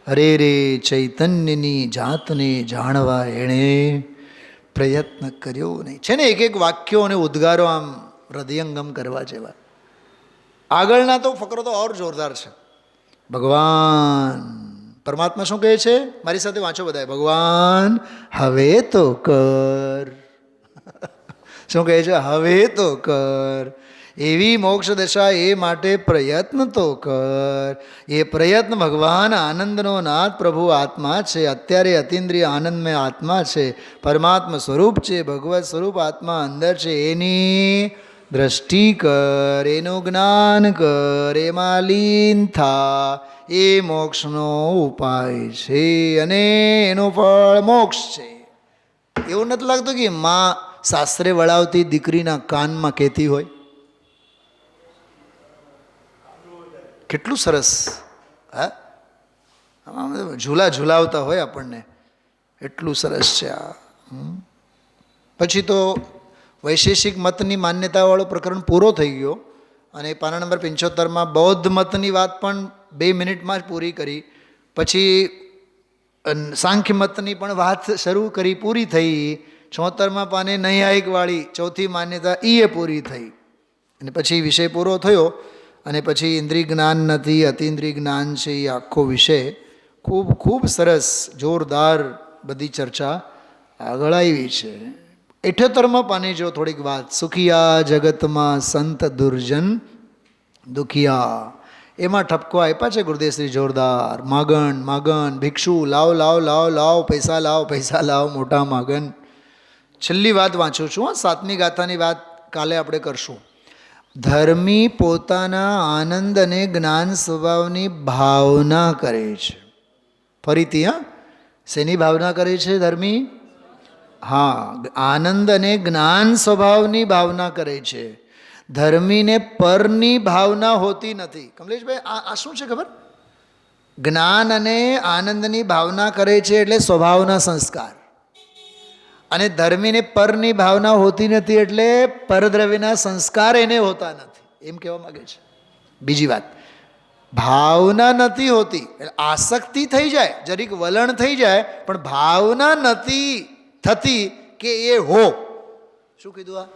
Speaker 1: અરે રે ચૈતન્યની જાતને જાણવા એણે પ્રયત્ન કર્યો નહીં. છે ને એક એક વાક્યો અને ઉદ્ગારો આમ હૃદયંગમ કરવા જેવા. આગળના તો ફકરો તો ઓર જોરદાર છે. ભગવાન પરમાત્મા શું કહે છે? મારી સાથે વાંચો બધાએ. ભગવાન હવે તો કર. શું કહે છે? હવે તો કર. એવી મોક્ષ દશા એ માટે પ્રયત્ન તો કર. એ પ્રયત્ન ભગવાન આનંદનો નાથ પ્રભુ આત્મા છે. અત્યારે અતિન્દ્રિય આનંદમય આત્મા છે. પરમાત્મા સ્વરૂપ છે. ભગવત સ્વરૂપ આત્મા અંદર છે. એની દ્રષ્ટિ કર, એનું જ્ઞાન કર, એમાં લીન થા. એ મોક્ષનો ઉપાય છે અને એનું ફળ મોક્ષ છે. એવું નથી લાગતું કે માં સાસરે વળાવતી દીકરીના કાનમાં કહેતી હોય? કેટલું સરસ. હા, ઝૂલા ઝૂલાવતા હોય આપણને. એટલું સરસ છે આ. પછી તો વૈશેષિક મતની માન્યતાવાળો પ્રકરણ પૂરો થઈ ગયો અને પાના નંબર 75માં બૌદ્ધ મતની વાત પણ 2 મિનિટમાં જ પૂરી કરી. પછી સાંખ્ય મતની પણ વાત શરૂ કરી, પૂરી થઈ. 76માં પાને નૈયાયિકવાળી ચોથી માન્યતા એ પૂરી થઈ. અને પછી વિષય પૂરો થયો અને પછી ઇન્દ્રિય જ્ઞાન નથી, અતિન્દ્રિય જ્ઞાન છે. એ આખો વિષય ખૂબ ખૂબ સરસ જોરદાર બધી ચર્ચા આગળ આવી છે. 78માં પાને જો થોડીક વાત, સુખિયા જગતમાં સંત દુર્જન દુખિયા, એમાં ઠપકો આપ્યા છે ગુરુદેવશ્રી જોરદાર. માગણ માગણ, ભિક્ષુ લાવ લાવ લાવ લાવ, પૈસા લાવ પૈસા લાવ, મોટા માગણ. છેલ્લી વાત વાંચું છું. 7મી ગાથાની વાત કાલે આપણે કરશું. ધર્મી પોતાના આનંદ અને જ્ઞાન સ્વભાવની ભાવના કરે છે. ફરીથી શેની ભાવના કરે છે ધર્મી? હા, આનંદ અને જ્ઞાન સ્વભાવની ભાવના કરે છે. ધર્મીને પરની ભાવના હોતી નથી. કમલેશભાઈ, આ શું છે ખબર? જ્ઞાન અને આનંદની ભાવના કરે છે એટલે સ્વભાવના સંસ્કાર. અને ધર્મીને પરની ભાવના હોતી નથી એટલે પરદ્રવ્યના સંસ્કાર એને હોતા નથી, એમ કહેવા માગે છે. બીજી વાત, ભાવના નથી હોતી એટલે આસક્તિ થઈ જાય, જરીક વલણ થઈ જાય, પણ ભાવના નથી થતી કે એ હો. શું કીધું? આ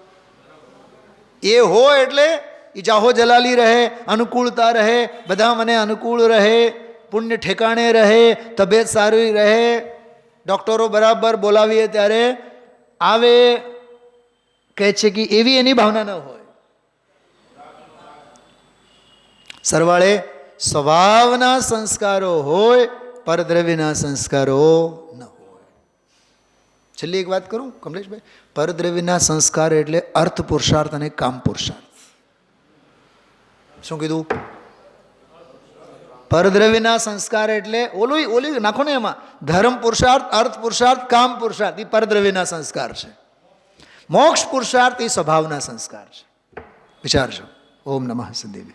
Speaker 1: એ હો એટલે એ જાહો જલાલી રહે, અનુકૂળતા રહે, બધા મને અનુકૂળ રહે, પુણ્ય ઠેકાણે રહે, તબિયત સારી રહે, ડૉક્ટરો બરાબર બોલાવીએ ત્યારે આવે, કહે છે કે એવી એની ભાવના ન હોય. સરવાળે સ્વભાવના સંસ્કારો હોય, પરદ્રવ્યના સંસ્કારો ન હોય. છેલ્લી એક વાત કરું કમલેશભાઈ, પરદ્રવ્યના સંસ્કાર એટલે અર્થ પુરુષાર્થ અને કામ પુરુષાર્થ. શું કીધું? પરદ્રવ્યના સંસ્કાર એટલે ઓલું નાખો ને એમાં, ધર્મ પુરુષાર્થ, અર્થ પુરુષાર્થ, કામ પુરુષાર્થ, એ પરદ્રવ્યના સંસ્કાર છે. મોક્ષ પુરુષાર્થ એ સ્વભાવના સંસ્કાર છે. વિચારજો. ઓમ નમઃ સિદ્ધિ.